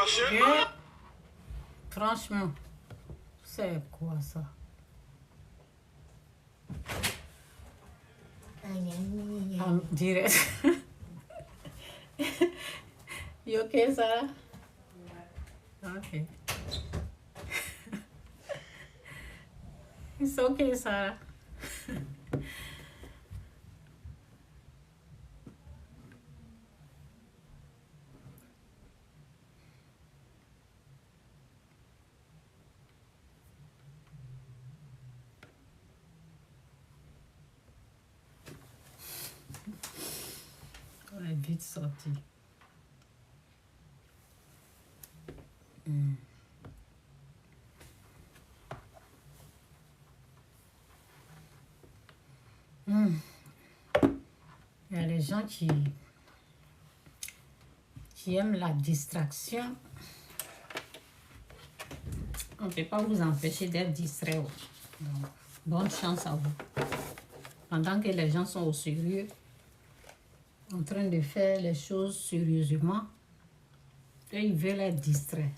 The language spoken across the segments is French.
Que, franchement, c'est quoi ça? Direct. You okay, Sarah? Okay. It's okay, Sarah. On est vite sorti. Il y a les gens qui aiment la distraction. On ne peut pas vous empêcher d'être distrait. Donc, bonne chance à vous. Pendant que les gens sont au sérieux, en train de faire les choses sérieusement, eux, ils veulent être distraits.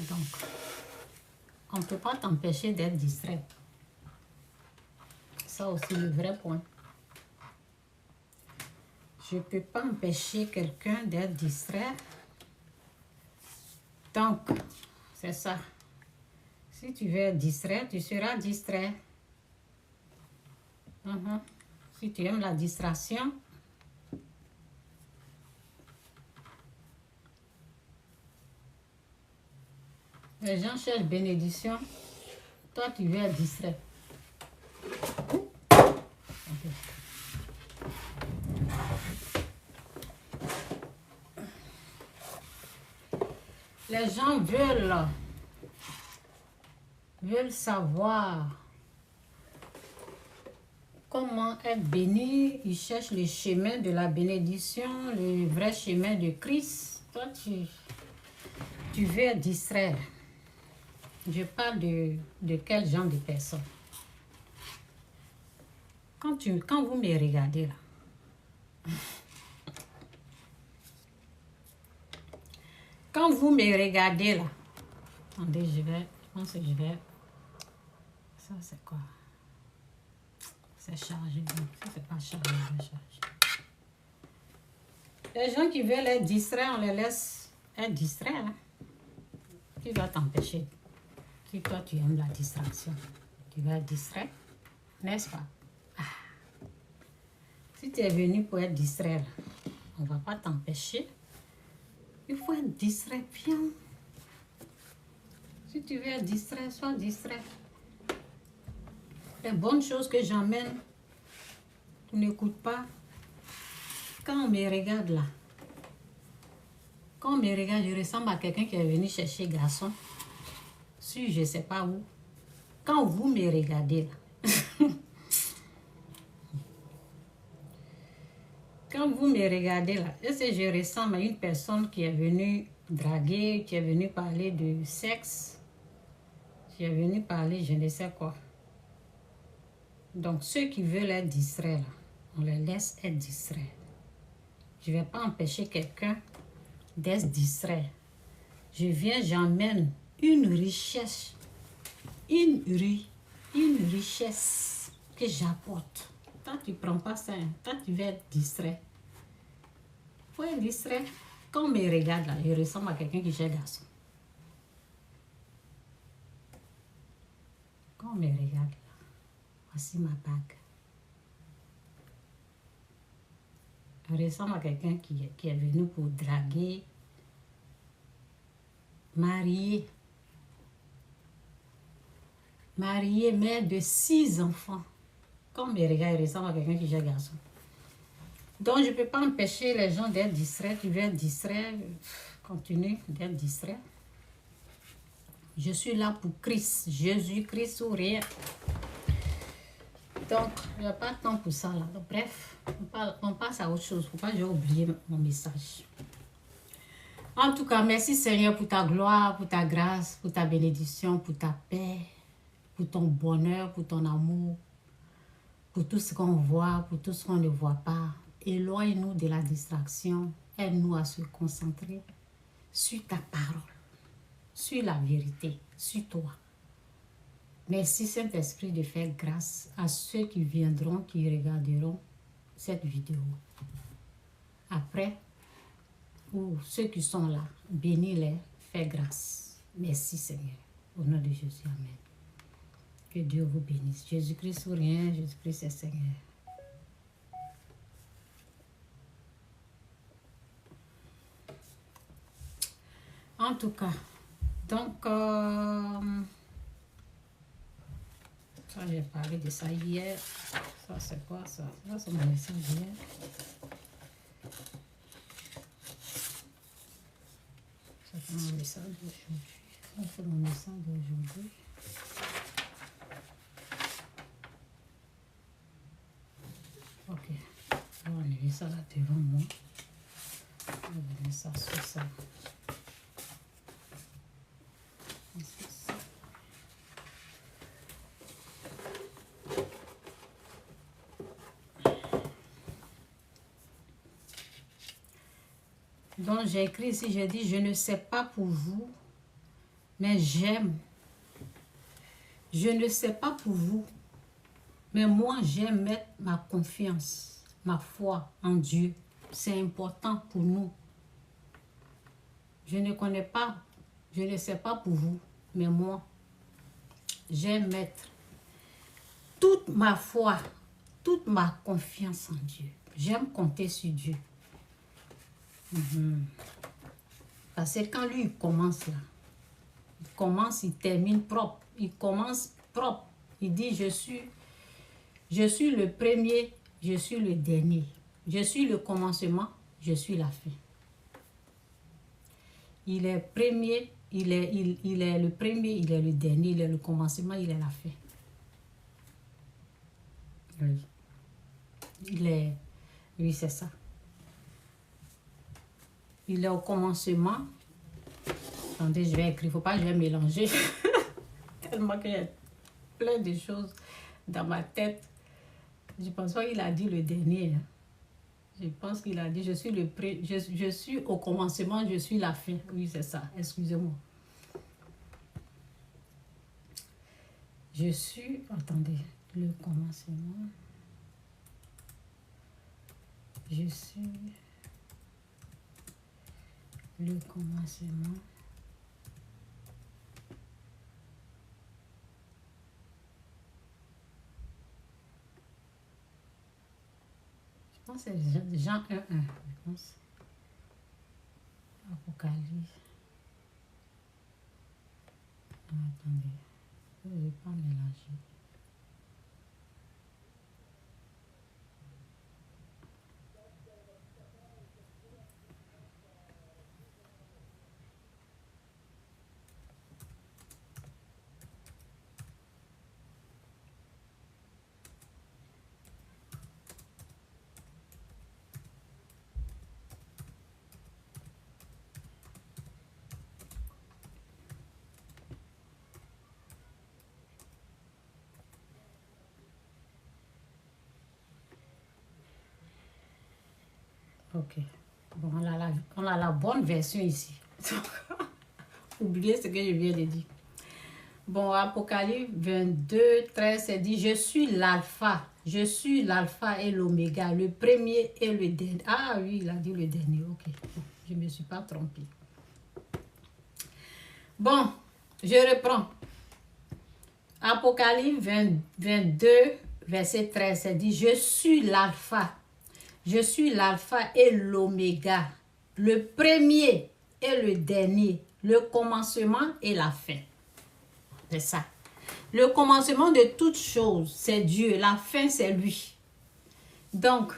Donc, on ne peut pas t'empêcher d'être distrait. Ça aussi, le vrai point. Je ne peux pas empêcher quelqu'un d'être distrait. Donc, c'est ça. Si tu veux être distrait, tu seras distrait. Si tu aimes la distraction, les gens cherchent bénédiction. Toi, tu veux être distrait. Okay. Les gens veulent savoir comment être béni. Ils cherchent le chemin de la bénédiction, le vrai chemin de Christ. Toi, tu veux être distrait. Je parle de quel genre de personne. Quand vous me regardez là, quand vous me regardez là, attendez, je pense que je vais, ça c'est quoi? C'est chargé, non, ça c'est pas chargé, je vais charger. Les gens qui veulent être distraits, on les laisse être distraits. Hein? Qui va t'empêcher? Si toi tu aimes la distraction, tu vas être distrait, n'est-ce pas? Si tu es venu pour être distrait, on ne va pas t'empêcher. Il faut être distrait bien. Si tu veux être distrait, sois distrait. Les bonnes choses que j'emmène, tu n'écoutes pas. Quand on me regarde là, quand on me regarde, je ressemble à quelqu'un qui est venu chercher garçon. Si je ne sais pas où. Quand vous me regardez là, quand vous me regardez là, est-ce que je ressemble à une personne qui est venue draguer, qui est venue parler de sexe, qui est venue parler je ne sais quoi. Donc ceux qui veulent être distraits là, on les laisse être distraits. Je ne vais pas empêcher quelqu'un d'être distrait. Je viens, j'emmène une richesse, une richesse que j'apporte. Toi, tu ne prends pas ça. Toi, tu veux être distrait. Il faut être distrait. Quand on me regarde là, je ressemble à quelqu'un qui cherche garçon. Quand on me regarde là, voici ma bague. Je ressemble à quelqu'un qui est venu pour draguer, marier, mère de 6 enfants. Quand on me regarde, je ressemble à quelqu'un qui cherche garçon. Donc, je ne peux pas empêcher les gens d'être distraits. Tu veux être distrait, continue d'être distrait. Je suis là pour Christ, Jésus-Christ ou rien. Donc, il n'y a pas de temps pour ça là. Donc, bref, on passe à autre chose. Il ne faut pas que j'ai oublié mon message. En tout cas, merci Seigneur pour ta gloire, pour ta grâce, pour ta bénédiction, pour ta paix, pour ton bonheur, pour ton amour, pour tout ce qu'on voit, pour tout ce qu'on ne voit pas. Éloigne-nous de la distraction. Aide-nous à se concentrer sur ta parole, sur la vérité, sur toi. Merci Saint-Esprit de faire grâce à ceux qui viendront, qui regarderont cette vidéo. Après, ou ceux qui sont là, bénis-les, fais grâce. Merci Seigneur. Au nom de Jésus, amen. Que Dieu vous bénisse. Jésus-Christ ou rien, Jésus-Christ est Seigneur. En tout cas, donc, ça j'ai parlé de ça hier. Ça c'est quoi ça? Ça c'est mon message d'hier. Ça c'est mon message d'aujourd'hui. Ça c'est mon message d'aujourd'hui. Ok. Je vais enlever ça là devant moi. Je vais mettre ça sur ça. Donc j'ai écrit ici, j'ai dit, je ne sais pas pour vous, mais j'aime. Je ne sais pas pour vous, mais moi j'aime mettre ma confiance, ma foi en Dieu. C'est important pour nous. Je ne connais pas, je ne sais pas pour vous, mais moi j'aime mettre toute ma foi, toute ma confiance en Dieu. J'aime compter sur Dieu. Parce que quand lui il commence là, il commence, il termine propre. Il commence propre. Il dit, je suis le premier, je suis le dernier. Je suis le commencement, je suis la fin. Il est premier, il est le premier, il est le dernier, il est le commencement, il est la fin. Oui. Oui, c'est ça. Il est au commencement. Attendez, je vais écrire. Il ne faut pas que je vais mélanger. Tellement qu'il y a plein de choses dans ma tête. Je pense pas qu'il a dit le dernier. Hein. Je pense qu'il a dit, je suis au commencement, je suis la fin. Oui, c'est ça. Excusez-moi. Je suis, attendez, le commencement. Je suis le commencement. Je pense que c'est Jean 1:1. Je pense. Apocalypse. Attendez. Je ne vais pas mélanger. Ok. Bon, on a la bonne version ici. Oubliez ce que je viens de dire. Bon, Apocalypse 22:13, c'est dit, je suis l'alpha et l'oméga, le premier et le dernier. Ah oui, il a dit le dernier, ok. Je ne me suis pas trompée. Bon, je reprends. Apocalypse 22, verset 13, c'est dit, je suis l'alpha et l'oméga, le premier et le dernier, le commencement et la fin. C'est ça. Le commencement de toutes choses, c'est Dieu. La fin, c'est lui. Donc,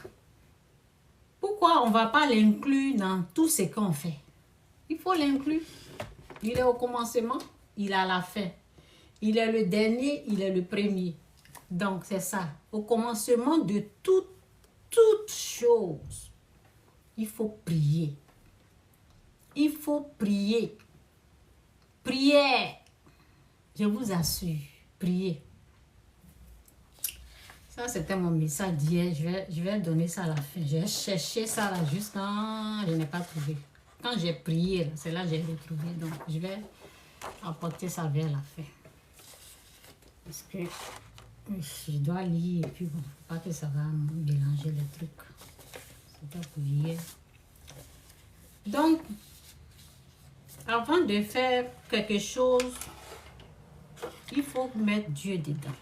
pourquoi on ne va pas l'inclure dans tout ce qu'on fait? Il faut l'inclure. Il est au commencement, il est à la fin. Il est le dernier, il est le premier. Donc, c'est ça. Au commencement de toutes choses, il faut prier. Il faut prier. Prière. Je vous assure, priez. Ça, c'était mon message d'hier. Je vais donner ça à la fin. J'ai cherché ça là juste quand je n'ai pas trouvé. Quand j'ai prié, c'est là que j'ai retrouvé. Donc, je vais apporter ça vers la fin. Parce que je dois lire et puis bon, pas que ça va mélanger les trucs. C'était pour hier. Donc, avant de faire quelque chose, il faut mettre Dieu dedans.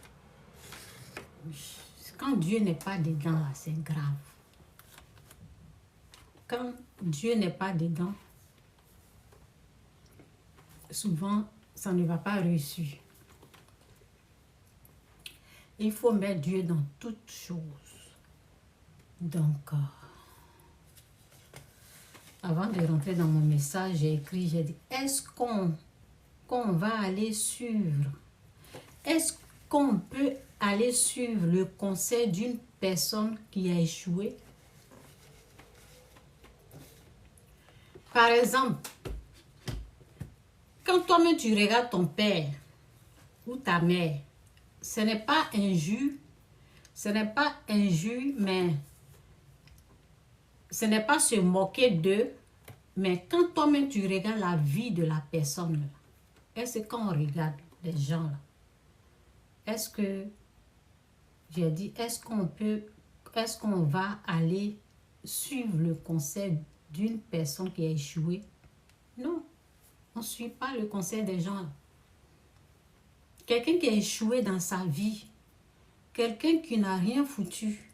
Quand Dieu n'est pas dedans, c'est grave. Quand Dieu n'est pas dedans, souvent, ça ne va pas réussir. Il faut mettre Dieu dans toutes choses. Donc, avant de rentrer dans mon message, j'ai dit, est-ce qu'on va aller suivre? Est-ce qu'on peut aller suivre le conseil d'une personne qui a échoué? Par exemple, quand toi-même tu regardes ton père ou ta mère, ce n'est pas injure, mais ce n'est pas se moquer d'eux, mais quand toi-même tu regardes la vie de la personne, est-ce qu'on regarde les gens là? Est-ce que, j'ai dit, est-ce qu'on va aller suivre le conseil d'une personne qui a échoué? Non, on ne suit pas le conseil des gens là. Quelqu'un qui a échoué dans sa vie, quelqu'un qui n'a rien foutu,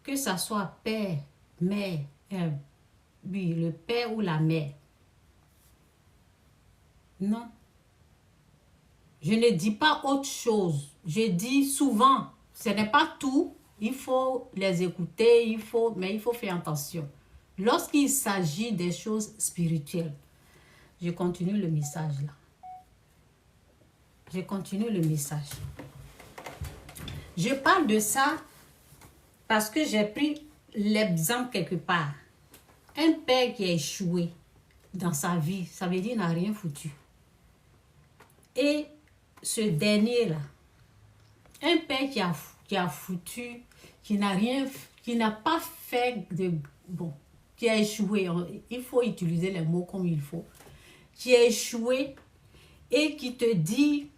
que ça soit père, mère, oui, le père ou la mère. Non. Je ne dis pas autre chose. Je dis souvent, ce n'est pas tout. Il faut les écouter, mais il faut faire attention. Lorsqu'il s'agit des choses spirituelles, je continue le message là. Je continue le message. Je parle de ça parce que j'ai pris l'exemple quelque part. Un père qui a échoué dans sa vie, ça veut dire qu'il n'a rien foutu. Et ce dernier-là, un père qui a foutu, qui n'a pas fait de... Bon, qui a échoué, il faut utiliser les mots comme il faut, qui a échoué et qui te dit,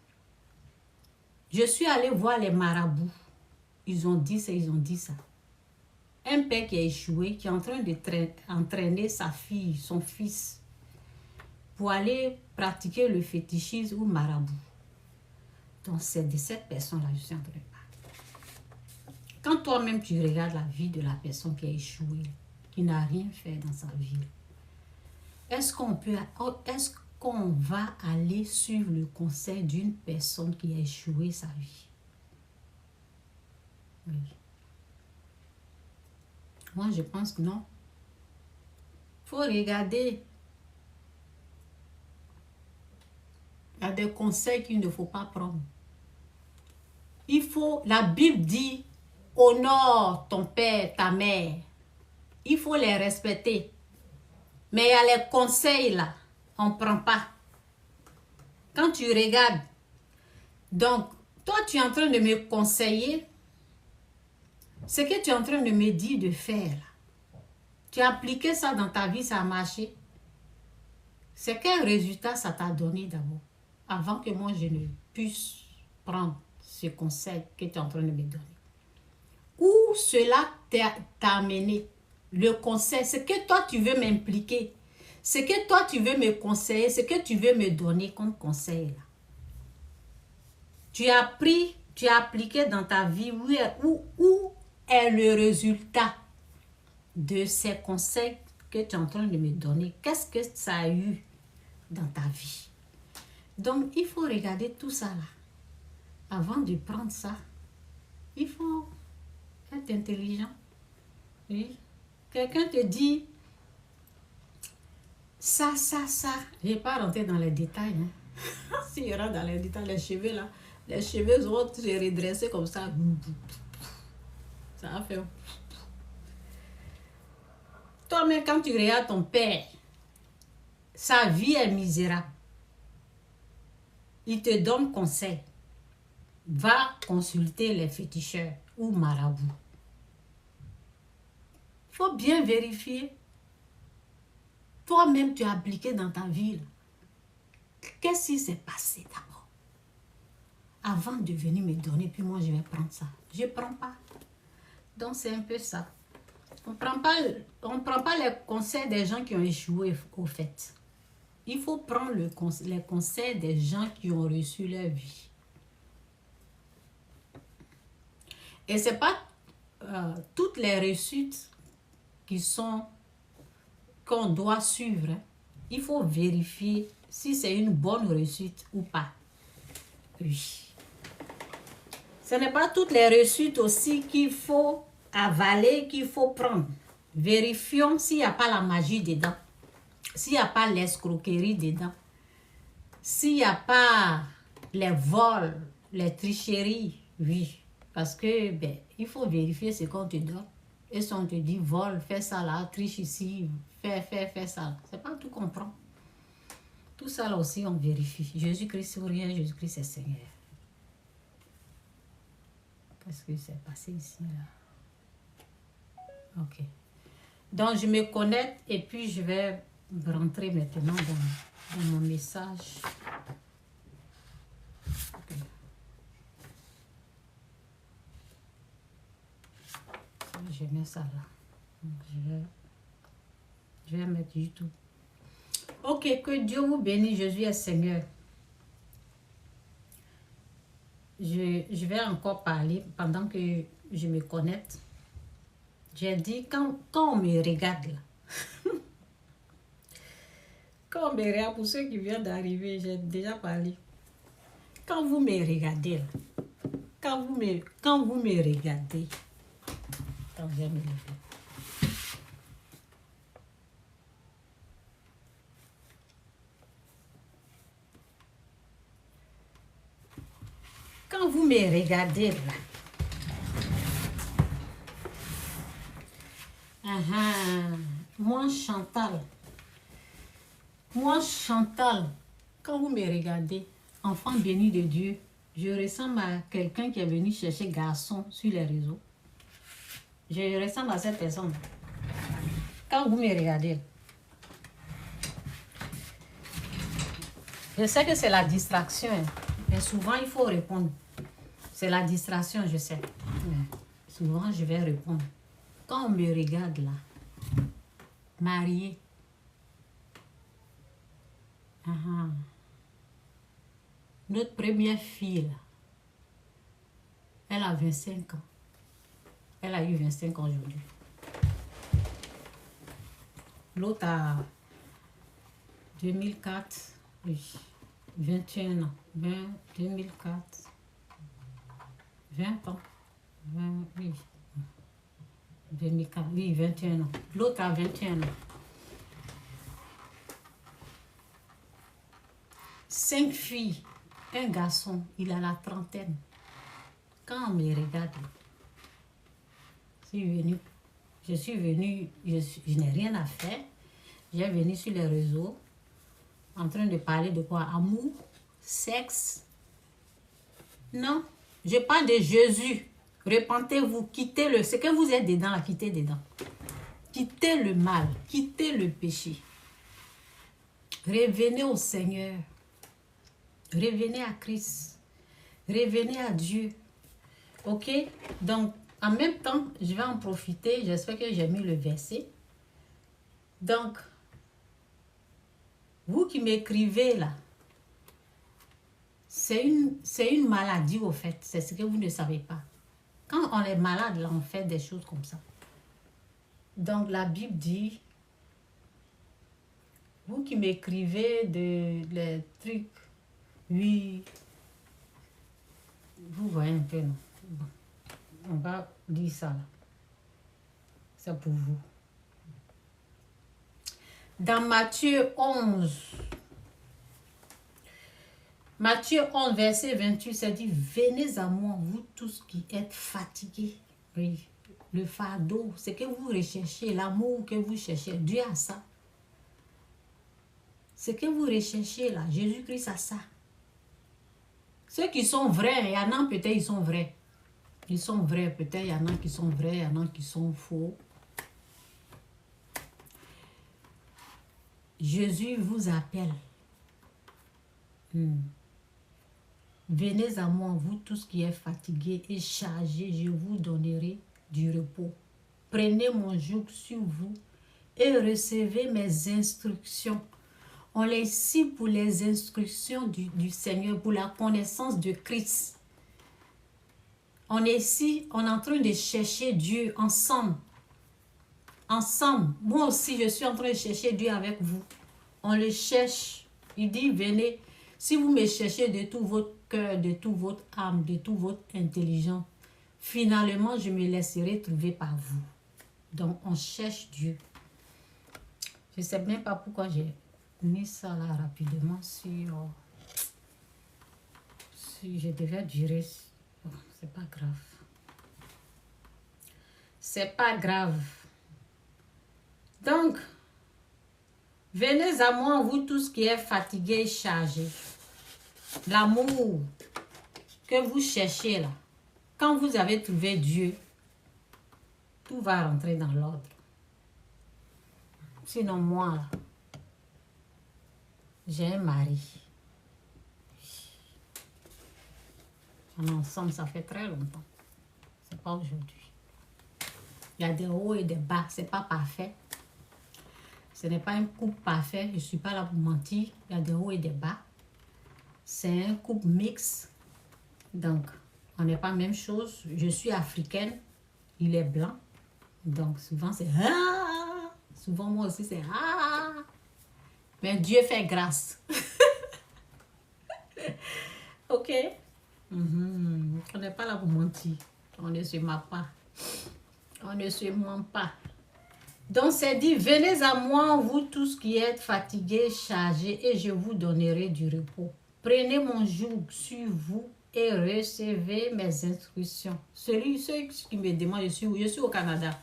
je suis allé voir les marabouts, ils ont dit ça, ils ont dit ça. Un père qui a échoué, qui est en train d'entraîner sa fille, son fils, pour aller pratiquer le fétichisme ou marabout. Donc, c'est de cette personne-là que je suis en train de parler. Quand toi-même, tu regardes la vie de la personne qui a échoué, qui n'a rien fait dans sa vie, est-ce qu'on va aller suivre le conseil d'une personne qui a échoué sa vie? Oui. Moi, je pense que non. Il faut regarder. Il y a des conseils qu'il ne faut pas prendre. La Bible dit, honore ton père, ta mère. Il faut les respecter. Mais il y a les conseils là, on ne prend pas. Quand tu regardes, donc, toi tu es en train de me conseiller, ce que tu es en train de me dire de faire là. Tu as appliqué ça dans ta vie, ça a marché. C'est quel résultat ça t'a donné d'abord? Avant que moi je ne puisse prendre ce conseil que tu es en train de me donner. Où cela t'a amené? Le conseil, ce que toi tu veux m'impliquer, ce que toi tu veux me conseiller, ce que tu veux me donner comme conseil là. Tu as appris, tu as appliqué dans ta vie, où est le résultat de ces conseils que tu es en train de me donner? Qu'est-ce que ça a eu dans ta vie? Donc, il faut regarder tout ça là. Avant de prendre ça, il faut être intelligent. Oui. Quelqu'un te dit, ça. Je ne vais pas rentrer dans les détails. Hein. S'il y aura dans les détails, les cheveux là, les cheveux vont se redresser comme ça. Ça va faire. Toi-même, quand tu regardes ton père, sa vie est misérable. Il te donne conseil. Va consulter les féticheurs ou marabouts. Il faut bien vérifier. toi-même tu as appliqué dans ta vie. Qu'est-ce qui s'est passé d'abord? Avant de venir me donner, puis moi je vais prendre ça. Je ne prends pas. Donc c'est un peu ça. On prend pas les conseils des gens qui ont échoué au fait. Il faut prendre les conseils des gens qui ont reçu leur vie. Et ce n'est pas toutes les réussites qu'on doit suivre. Hein. Il faut vérifier si c'est une bonne réussite ou pas. Oui. Ce n'est pas toutes les réussites aussi qu'il faut avaler, qu'il faut prendre. Vérifions s'il n'y a pas la magie dedans. S'il n'y a pas l'escroquerie dedans. S'il n'y a pas les vols, les tricheries. Oui. Parce que, il faut vérifier ce qu'on te donne. Et si on te dit vol, fais ça là, triche ici, fais ça. C'est pas tout qu'on prend. Tout ça là aussi, on vérifie. Jésus-Christ sourire, Jésus-Christ est Seigneur. Qu'est-ce qui s'est passé ici là? Ok. Donc, je me connecte et puis je vais rentrer maintenant dans mon message. Okay. Je mets ça là. Je vais mettre YouTube. Ok, que Dieu vous bénisse, Jésus est Seigneur. Je vais encore parler pendant que je me connecte. J'ai dit, quand on me regarde là, quand on me regarde, pour ceux qui viennent d'arriver, j'ai déjà parlé. Quand vous me regardez là, quand vous me regardez, quand je vais me lever. Quand vous me regardez là, moi Chantal, quand vous me regardez, enfant béni de Dieu, je ressemble à quelqu'un qui est venu chercher garçon sur les réseaux. Je ressemble à cette personne. Quand vous me regardez, je sais que c'est la distraction, mais souvent il faut répondre. C'est la distraction, je sais. Mais souvent je vais répondre. Quand on me regarde là, mariée, notre première fille là, elle a 25 ans. Elle a eu 25 ans aujourd'hui. L'autre a 2004, oui, 21 ans. 2004, 20 ans. 20, oui. 2004, oui, 21 ans. L'autre a 21 ans. 5 filles, un garçon, il a la trentaine. Quand on me regarde, je suis venue, je n'ai rien à faire. J'ai venu sur les réseaux en train de parler de quoi? Amour, sexe. Non, je parle de Jésus. Repentez-vous, quittez ce que vous êtes dedans, là, quittez dedans. Quittez le mal, quittez le péché. Revenez au Seigneur. Revenez à Christ. Revenez à Dieu. Ok? Donc, en même temps, je vais en profiter. J'espère que j'ai mis le verset. Donc, vous qui m'écrivez là, c'est une maladie au fait. C'est ce que vous ne savez pas. Quand on est malade, là, on fait des choses comme ça. Donc, la Bible dit, vous qui m'écrivez les trucs, oui, vous voyez un peu, non? Bon, on va dire ça, là. C'est pour vous. Dans Matthieu 11, verset 28, ça dit, venez à moi, vous tous qui êtes fatigués. Oui, le fardeau, c'est que vous recherchez, l'amour que vous cherchez, Dieu a ça. Ce que vous recherchez là, Jésus-Christ a ça. Ceux qui sont vrais, il y en a peut-être ils sont vrais. Ils sont vrais, peut-être il y en a qui sont vrais, il y en a qui sont faux. Jésus vous appelle. Venez à moi, vous tous qui êtes fatigués et chargés, je vous donnerai du repos. Prenez mon joug sur vous et recevez mes instructions. On les ici pour les instructions du Seigneur, pour la connaissance de Christ. On est ici, on est en train de chercher Dieu ensemble. Ensemble. Moi aussi, je suis en train de chercher Dieu avec vous. On le cherche. Il dit, venez. Si vous me cherchez de tout votre cœur, de toute votre âme, de toute votre intelligence, finalement, je me laisserai trouver par vous. Donc, on cherche Dieu. Je ne sais même pas pourquoi j'ai mis ça là rapidement sur... Si je devais durer... Bon, c'est pas grave. C'est pas grave. Donc, venez à moi, vous tous qui êtes fatigués et chargés. L'amour que vous cherchez là, quand vous avez trouvé Dieu, tout va rentrer dans l'ordre. Sinon, moi, là, j'ai un mari. On est ensemble, ça fait très longtemps. C'est pas aujourd'hui. Il y a des hauts et des bas, c'est pas parfait. Ce n'est pas un couple parfait, je ne suis pas là pour mentir. Il y a des hauts et des bas. C'est un couple mixte. Donc, on n'est pas la même chose. Je suis africaine, il est blanc. Donc, souvent, c'est ah. Souvent, moi aussi, c'est ah. Mais Dieu fait grâce. Ok? On n'est pas là pour mentir. On ne se ment pas. On ne se ment pas. Donc, c'est dit, venez à moi, vous tous qui êtes fatigués, chargés, et je vous donnerai du repos. Prenez mon joug sur vous et recevez mes instructions. Ceux qui me demandent, je suis au Canada.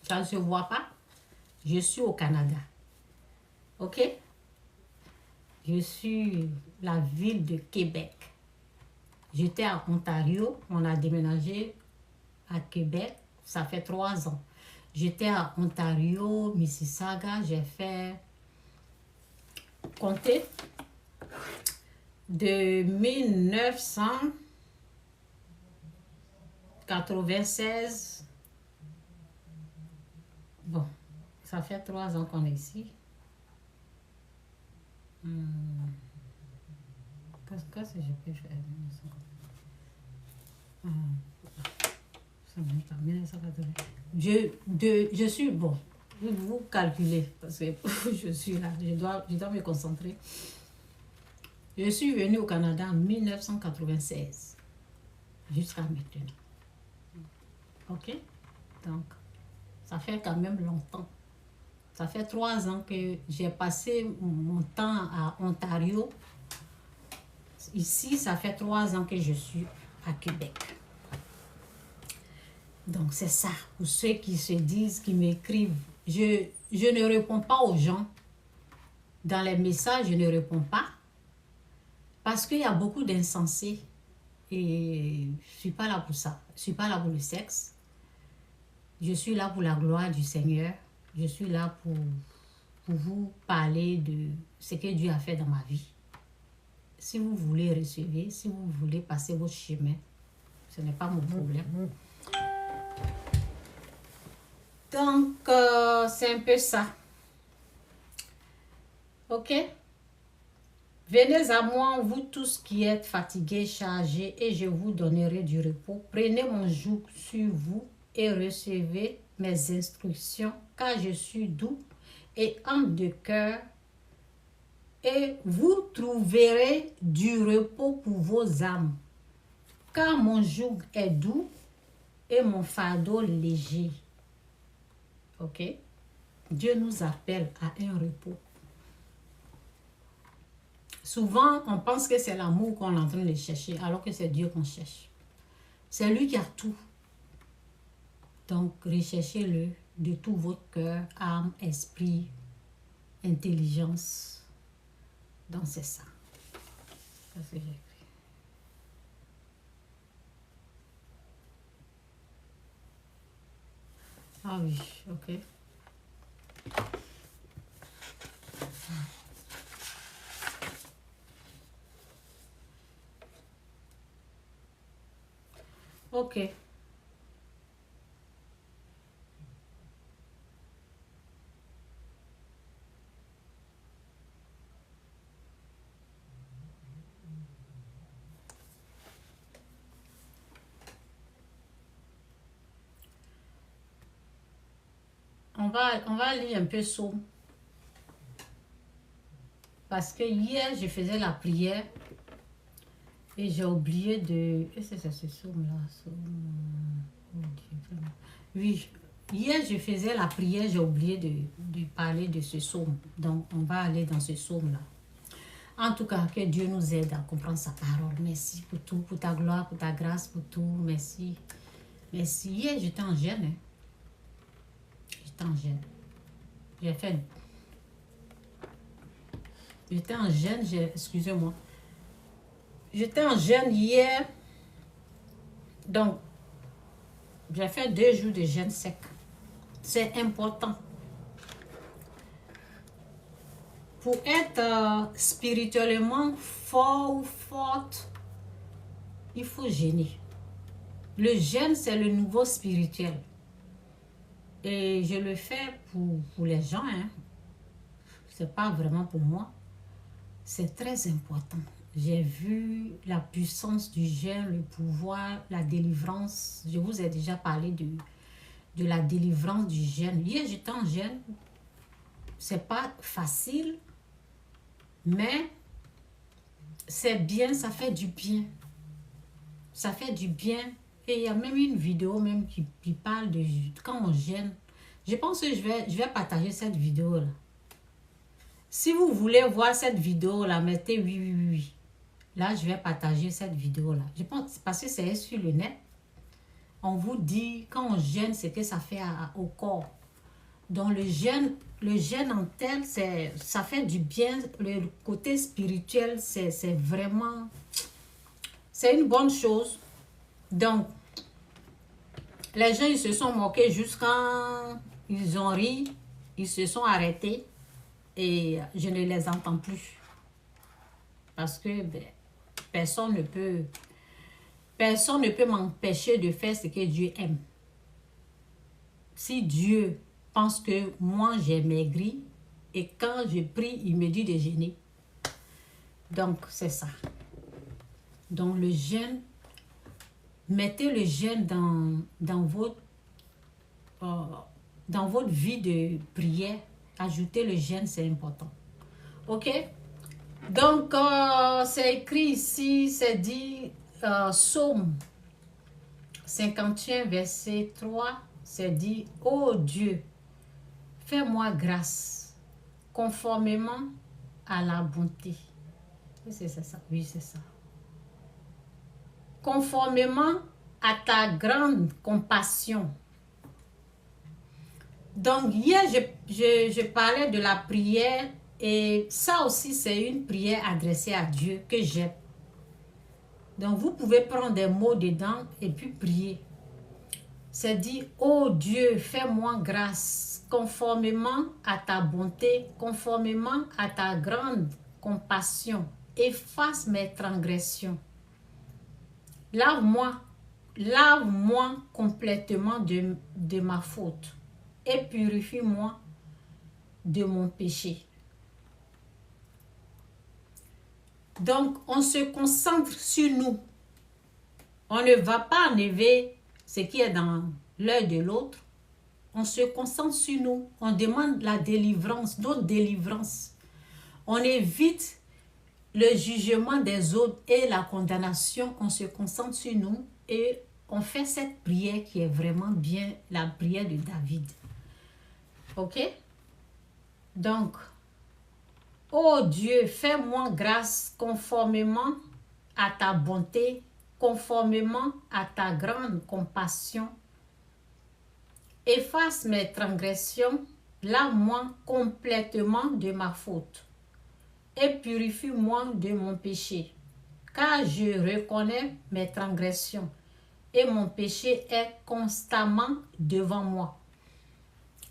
Ça ne se voit pas. Je suis au Canada. Ok? Je suis la ville de Québec. J'étais à Ontario. On a déménagé à Québec. Ça fait 3 ans. J'étais à Ontario, Mississauga. J'ai fait compter de 1996. Bon, ça fait 3 ans qu'on est ici. Qu'est-ce que je peux faire? Je suis bon. Vous calculez parce que je suis là. Je dois me concentrer. Je suis venue au Canada en 1996 jusqu'à maintenant. Ok? Donc, ça fait quand même longtemps. Ça fait 3 ans que j'ai passé mon temps à Ontario. Ici, ça fait 3 ans que je suis à Québec. Donc, c'est ça. Pour ceux qui se disent, qui m'écrivent, je ne réponds pas aux gens. Dans les messages, je ne réponds pas. Parce qu'il y a beaucoup d'insensés. Et je ne suis pas là pour ça. Je ne suis pas là pour le sexe. Je suis là pour la gloire du Seigneur. Je suis là pour vous parler de ce que Dieu a fait dans ma vie. Si vous voulez recevoir, si vous voulez passer votre chemin, ce n'est pas mon problème. Donc, c'est un peu ça. Ok? Venez à moi, vous tous qui êtes fatigués, chargés, et je vous donnerai du repos. Prenez mon joug sur vous et recevez mes instructions, car je suis doux et humble de cœur, et vous trouverez du repos pour vos âmes. Car mon joug est doux et mon fardeau léger. Ok? Dieu nous appelle à un repos. Souvent, on pense que c'est l'amour qu'on est en train de chercher, alors que c'est Dieu qu'on cherche. C'est lui qui a tout. Donc, recherchez-le de tout votre cœur, âme, esprit, intelligence. Donc, c'est ça. C'est ce que j'ai écrit. Ah oui, ok. Ok. On va lire un peu Psaume. Parce que hier, je faisais la prière et j'ai oublié de... Est-ce que c'est ce Psaume-là? Oui, hier, je faisais la prière, j'ai oublié de parler de ce Psaume. Donc, on va aller dans ce Psaume-là. En tout cas, que Dieu nous aide à comprendre sa parole. Merci pour tout, pour ta gloire, pour ta grâce, pour tout. Merci. Merci. Hier, j'étais en jeûne. Hein. J'étais en jeûne. J'ai fait... J'étais en jeûne, excusez-moi. J'étais en jeûne hier. Donc, j'ai fait 2 jours de jeûne sec. C'est important. Pour être spirituellement fort ou forte, il faut jeûner. Le jeûne, c'est le nouveau spirituel. Et je le fais pour les gens. Hein. Ce n'est pas vraiment pour moi. C'est très important. J'ai vu la puissance du jeûne, le pouvoir, la délivrance. Je vous ai déjà parlé de la délivrance du jeûne. Hier, j'étais en jeûne. C'est pas facile, mais c'est bien, ça fait du bien. Ça fait du bien. Et il y a même une vidéo même qui parle de quand on jeûne. Je pense que je vais partager cette vidéo-là. Si vous voulez voir cette vidéo-là, mettez oui, oui, oui, oui. Là, je vais partager cette vidéo-là. Je pense parce que c'est sur le net. On vous dit, quand on jeûne, ce que ça fait au corps. Donc, le jeûne en tel, ça fait du bien. Le côté spirituel, c'est vraiment... C'est une bonne chose. Donc, les gens, ils se sont moqués jusqu'à... Ils ont ri. Ils se sont arrêtés. Et je ne les entends plus. Parce que personne ne peut m'empêcher de faire ce que Dieu aime. Si Dieu pense que moi j'ai maigri et quand je prie, il me dit de jeûner. Donc, c'est ça. Donc, le jeûne, mettez le jeûne dans votre vie de prière. Ajoutez le jeûne, c'est important. Ok? Donc, c'est écrit ici, c'est dit, Psaume 51, verset 3, c'est dit, « Ô Dieu, fais-moi grâce, conformément à la bonté. » C'est ça, oui, c'est ça. Conformément à ta grande compassion. Donc, hier, je parlais de la prière et ça aussi, c'est une prière adressée à Dieu que j'aime. Donc, vous pouvez prendre des mots dedans et puis prier. C'est dit, « Oh Dieu, fais-moi grâce, conformément à ta bonté, conformément à ta grande compassion. Efface mes transgressions. Lave-moi complètement de ma faute et purifie-moi de mon péché. » Donc, on se concentre sur nous. On ne va pas enlever ce qui est dans l'œil de l'autre. On se concentre sur nous. On demande la délivrance, notre délivrance. On évite le jugement des autres et la condamnation. On se concentre sur nous et on fait cette prière qui est vraiment bien, la prière de David. Ok? Donc, ô Dieu, fais-moi grâce conformément à ta bonté, conformément à ta grande compassion. Efface mes transgressions, lave-moi complètement de ma faute et purifie-moi de mon péché, car je reconnais mes transgressions et mon péché est constamment devant moi.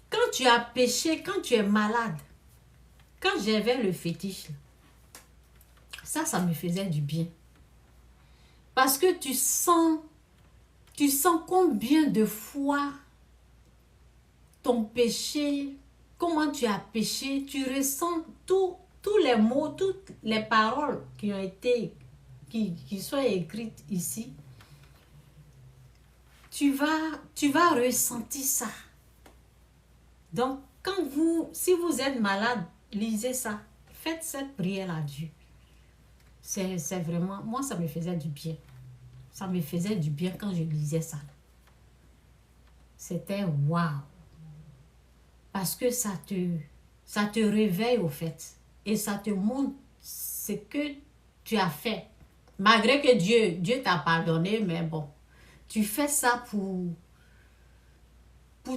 Quand tu as péché, quand tu es malade, quand j'avais le fétiche, ça me faisait du bien. Parce que tu sens combien de fois ton péché, comment tu as péché, tu ressens tous les mots, toutes les paroles qui ont été, qui sont écrites ici. Tu vas ressentir ça. Donc, si vous êtes malade, lisez ça. Faites cette prière à Dieu. C'est vraiment, moi ça me faisait du bien. Ça me faisait du bien quand je lisais ça. C'était waouh. Parce que ça te réveille au fait. Et ça te montre ce que tu as fait. Malgré que Dieu t'a pardonné, mais bon. Tu fais ça pour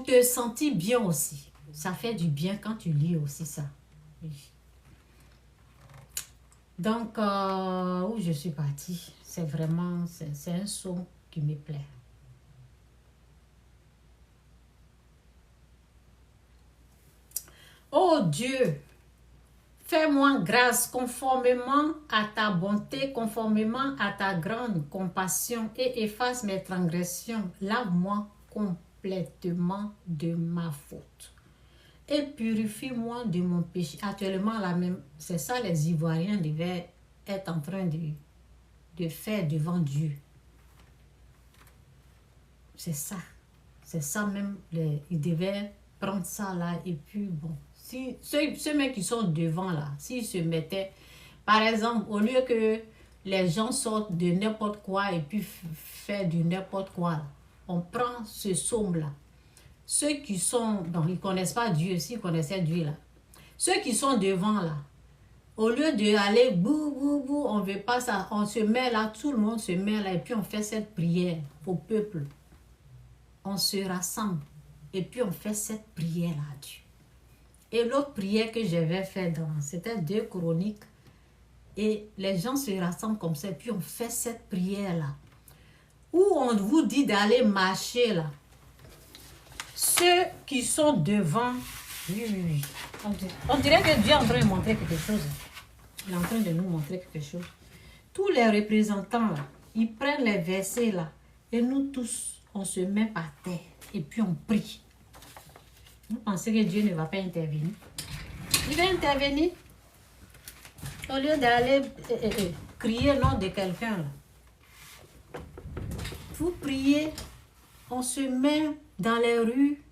te sentir bien aussi. Ça fait du bien quand tu lis aussi ça. Oui. Donc, où je suis partie, c'est vraiment, c'est un son qui me plaît. Oh Dieu, fais-moi grâce conformément à ta bonté, conformément à ta grande compassion et efface mes transgressions. Lave-moi complètement de ma faute et purifie-moi de mon péché. Actuellement, c'est ça les Ivoiriens devaient être en train de faire devant Dieu. C'est ça même, ils devaient prendre ça là et puis bon. Si ceux mecs qui sont devant là, s'ils se mettaient, par exemple, au lieu que les gens sortent de n'importe quoi et puis faire du n'importe quoi, là, on prend ce psaume là. Ceux qui sont, donc ils ne connaissent pas Dieu, s'ils connaissaient Dieu là, ceux qui sont devant là, au lieu d'aller bou bou bou, on ne veut pas ça, on se met là, tout le monde se met là et puis on fait cette prière au peuple. On se rassemble et puis on fait cette prière là à Dieu. Et l'autre prière que j'avais faite, c'était 2 Chroniques. Et les gens se rassemblent comme ça. Et puis on fait cette prière-là. Où on vous dit d'aller marcher là. Ceux qui sont devant. Oui. On dirait que Dieu est en train de montrer quelque chose. Il est en train de nous montrer quelque chose. Tous les représentants là, ils prennent les versets là. Et nous tous, on se met par terre. Et puis on prie. Vous pensez que Dieu ne va pas intervenir? Il va intervenir. Au lieu d'aller crier le nom de quelqu'un. Vous priez, on se met dans les rues,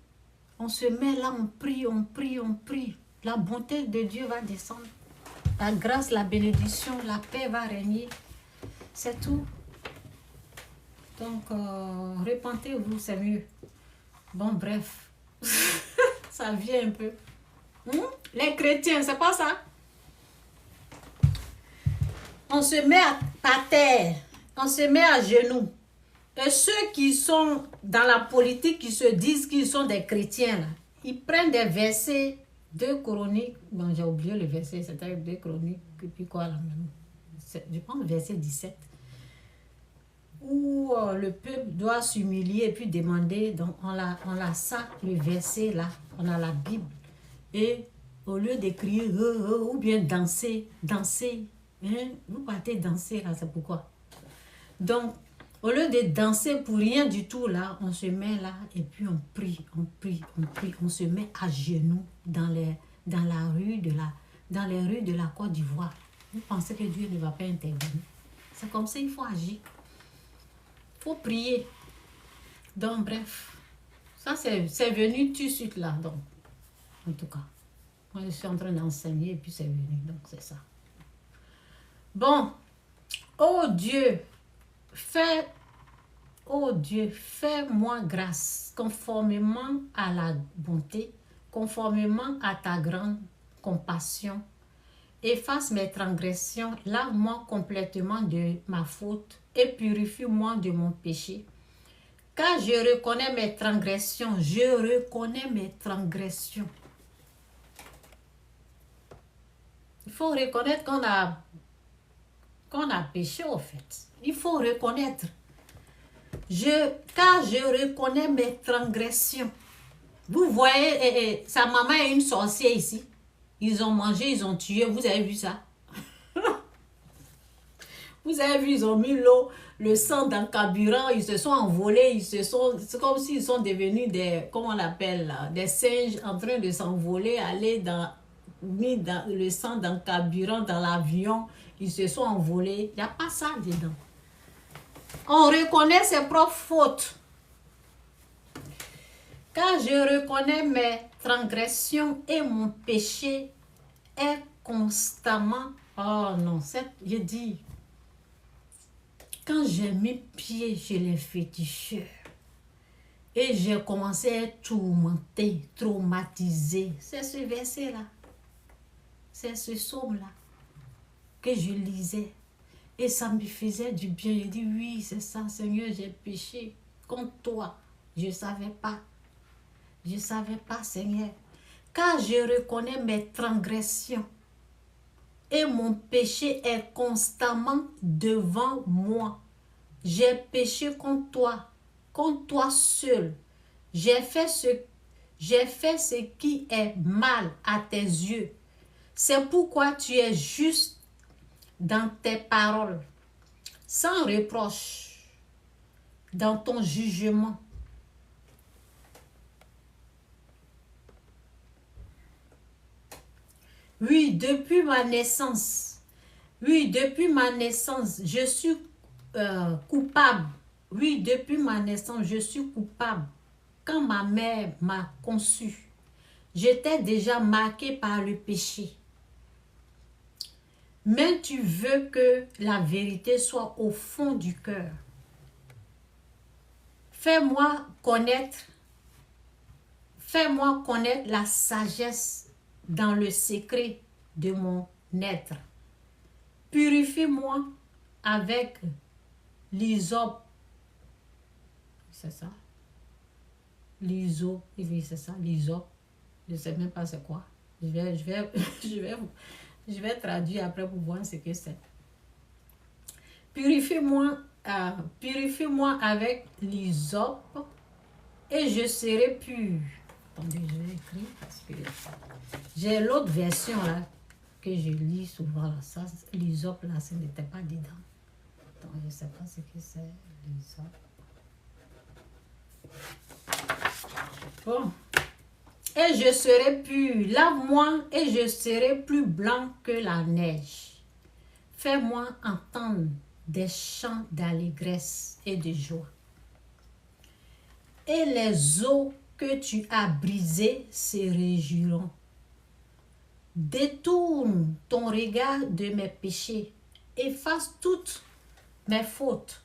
on se met là, on prie, on prie, on prie. La bonté de Dieu va descendre. La grâce, la bénédiction, la paix va régner. C'est tout. Donc, repentez-vous, c'est mieux. Bon, bref. Ça vient un peu. Les chrétiens, c'est pas ça. On se met par terre. On se met à genoux. Et ceux qui sont dans la politique, qui se disent qu'ils sont des chrétiens, là, ils prennent des versets, 2 Chroniques. Bon, j'ai oublié le verset, c'était 2 Chroniques. Et puis quoi là même? Je pense verset 17. Où le peuple doit s'humilier et puis demander. Donc on a ça, le verset là, on a la Bible. Et au lieu de crier ou bien danser, hein, vous partez danser là, c'est pourquoi. Donc au lieu de danser pour rien du tout là, on se met là et puis on prie, on se met à genoux dans les rues de la Côte d'Ivoire. Vous pensez que Dieu ne va pas intervenir? C'est comme ça, il faut agir. Il faut prier. Donc, bref. Ça, c'est venu tout de suite là. Donc, en tout cas, moi, je suis en train d'enseigner et puis c'est venu. Donc, c'est ça. Bon. Oh Dieu, fais-moi grâce conformément à la bonté, conformément à ta grande compassion. Efface mes transgressions, lave-moi complètement de ma faute et purifie-moi de mon péché. Car je reconnais mes transgressions, Il faut reconnaître qu'on a péché au fait. Il faut reconnaître. Car je reconnais mes transgressions. Vous voyez, sa maman est une sorcière ici. Ils ont mangé, ils ont tué. Vous avez vu ça? Vous avez vu, ils ont mis l'eau, le sang dans le carburant, ils se sont envolés, c'est comme s'ils sont devenus des, comment on l'appelle là, des singes en train de s'envoler, mis dans le sang dans le carburant, dans l'avion, ils se sont envolés. Il n'y a pas ça dedans. On reconnaît ses propres fautes. Car je reconnais mes transgressions et mon péché est constamment. Oh non, je dis, quand j'ai mis pied chez les féticheurs et j'ai commencé à être tourmenté, traumatisé, c'est ce verset-là, c'est ce psaume-là que je lisais et ça me faisait du bien. Je dis oui, c'est ça, Seigneur, j'ai péché contre toi. Je ne savais pas. Je ne savais pas, Seigneur. Car je reconnais mes transgressions et mon péché est constamment devant moi. J'ai péché contre toi seul. J'ai fait ce qui est mal à tes yeux. C'est pourquoi tu es juste dans tes paroles, sans reproche dans ton jugement. Oui, depuis ma naissance, je suis coupable. Oui, depuis ma naissance, je suis coupable. Quand ma mère m'a conçu, j'étais déjà marqué par le péché. Mais tu veux que la vérité soit au fond du cœur. Fais-moi connaître la sagesse dans le secret de mon être. Purifie-moi avec l'hysope. C'est ça? L'hysope. Oui, c'est ça, l'hysope. Je ne sais même pas c'est quoi. Je vais traduire après pour voir ce que c'est. Purifie-moi avec l'hysope et je serai pur. Attendez, je vais écrire parce que j'ai l'autre version là que je lis souvent. Là. Ça, l'hysope là, ce n'était pas dedans. Attends, je ne sais pas ce que c'est l'hysope. Bon. Et je serai pur. Lave-moi et je serai plus blanc que la neige. Fais-moi entendre des chants d'allégresse et de joie. Et les eaux que tu as brisées se réjouiront. Détourne ton regard de mes péchés. Efface toutes mes fautes.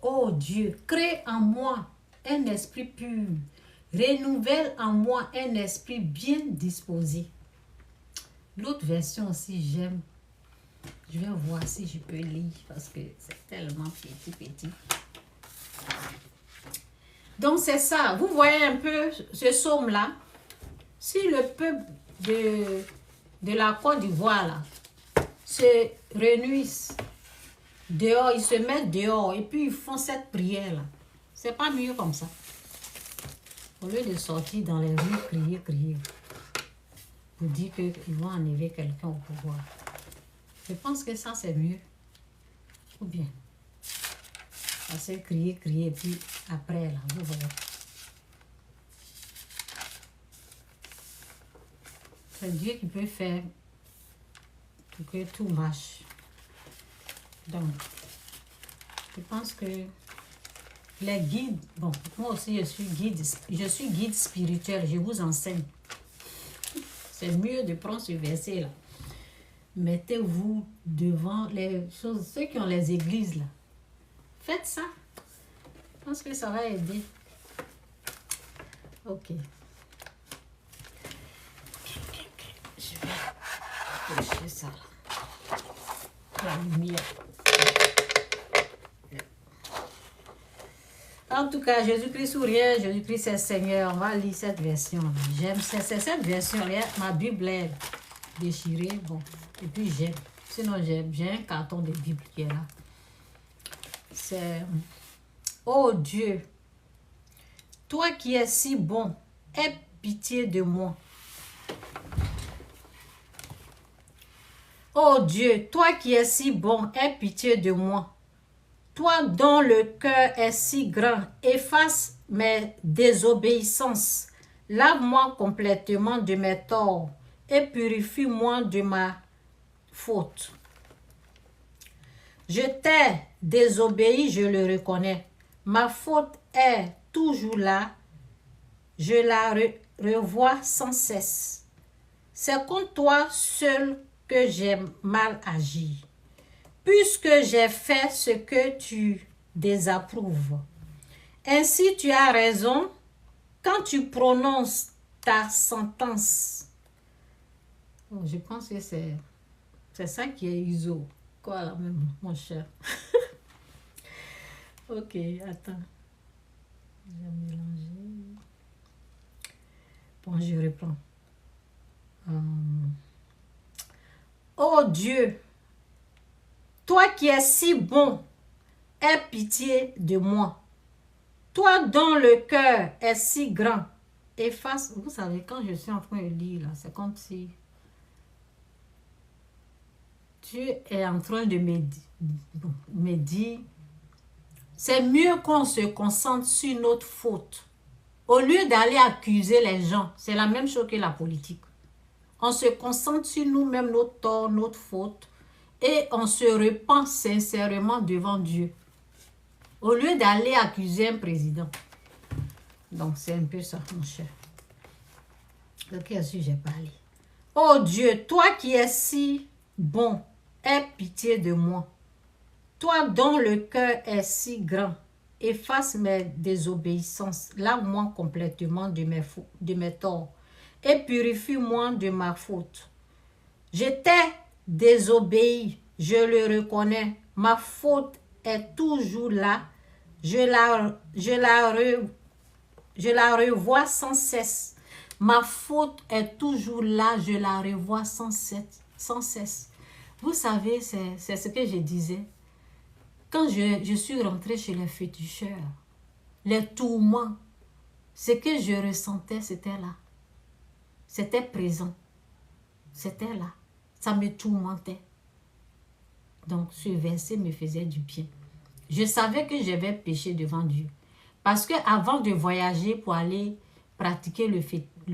Ô Dieu, crée en moi un esprit pur. Renouvelle en moi un esprit bien disposé. L'autre version aussi, j'aime. Je vais voir si je peux lire parce que c'est tellement petit. Donc, c'est ça. Vous voyez un peu ce psaume-là. Si le peuple de la Côte d'Ivoire là, se réunissent dehors, ils se mettent dehors et puis ils font cette prière-là. C'est pas mieux comme ça. Au lieu de sortir dans les rues, crier, pour dire qu'ils vont enlever quelqu'un au pouvoir. Je pense que ça, c'est mieux. Ou bien, passer crier, et puis après, là, vous voyez. C'est Dieu qui peut faire pour que tout marche. Donc, je pense que les guides, bon, moi aussi je suis guide spirituel, je vous enseigne. C'est mieux de prendre ce verset là. Mettez-vous devant les choses, ceux qui ont les églises là. Faites ça. Je pense que ça va aider. Ok. Je vais cocher ça là. La lumière. En tout cas, Jésus-Christ ou rien, Jésus-Christ est Seigneur. On va lire cette version. J'aime cette version-là. Ma Bible est déchirée. Bon. Et puis j'aime. Sinon, j'ai un carton de Bible qui est là. C'est... Oh Dieu, toi qui es si bon, aie pitié de moi. Ô Dieu, toi qui es si bon, aie pitié de moi. Toi dont le cœur est si grand, efface mes désobéissances. Lave-moi complètement de mes torts et purifie-moi de ma faute. Je t'ai désobéi, je le reconnais. Ma faute est toujours là. Je la revois sans cesse. C'est contre toi seul que j'ai mal agi, puisque j'ai fait ce que tu désapprouves. Ainsi tu as raison quand tu prononces ta sentence. Oh, je pense que c'est ça qui est ISO. Quoi là même, mon cher? Ok, attends. J'ai mélangé. Bon, je reprends. Oh Dieu, toi qui es si bon, aie pitié de moi. Toi dont le cœur est si grand, efface. Vous savez, quand je suis en train de lire, là, c'est comme si tu es en train de me dire, c'est mieux qu'on se concentre sur notre faute. Au lieu d'aller accuser les gens, c'est la même chose que la politique. On se concentre sur nous-mêmes, notre tort, notre faute, et on se repent sincèrement devant Dieu. Au lieu d'aller accuser un président. Donc, c'est un peu ça, mon cher. De quel sujet j'ai parlé? Oh Dieu, toi qui es si bon, aie pitié de moi. Toi dont le cœur est si grand, efface mes désobéissances, lave-moi complètement de mes torts et purifie-moi de ma faute. Je t'ai désobéi, je le reconnais. Ma faute est toujours là. Je la revois sans cesse. Ma faute est toujours là. Je la revois sans cesse. Vous savez, c'est ce que je disais. Quand je suis rentrée chez les féticheurs, les tourments, ce que je ressentais, c'était là. C'était présent. C'était là. Ça me tourmentait. Donc, ce verset me faisait du bien. Je savais que j'avais péché devant Dieu. Parce que avant de voyager pour aller pratiquer le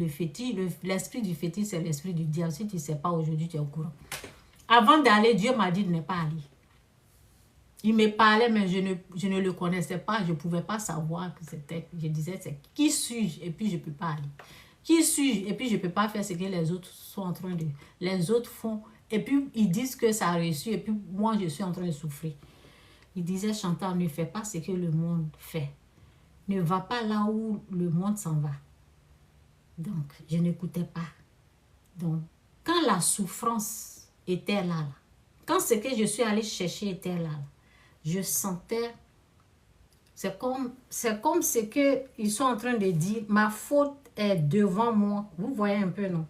fétiche, l'esprit du fétiche, c'est l'esprit du diable. Si tu ne sais pas, aujourd'hui, tu es au courant. Avant d'aller, Dieu m'a dit de ne pas aller. Il me parlait, mais je ne le connaissais pas. Je ne pouvais pas savoir que c'était. Je disais, c'est qui suis-je? Et puis, je ne peux pas aller. Qui suis-je? Et puis, je ne peux pas faire ce que les autres sont en train de... Les autres font. Et puis, ils disent que ça a reçu. Et puis, moi, je suis en train de souffrir. Il disait, Chantal, ne fais pas ce que le monde fait. Ne va pas là où le monde s'en va. Donc, je n'écoutais pas. Donc, quand la souffrance était là, quand ce que je suis allée chercher était là, je sentais, c'est comme ce qu'ils sont en train de dire, ma faute est devant moi. Vous voyez un peu, non?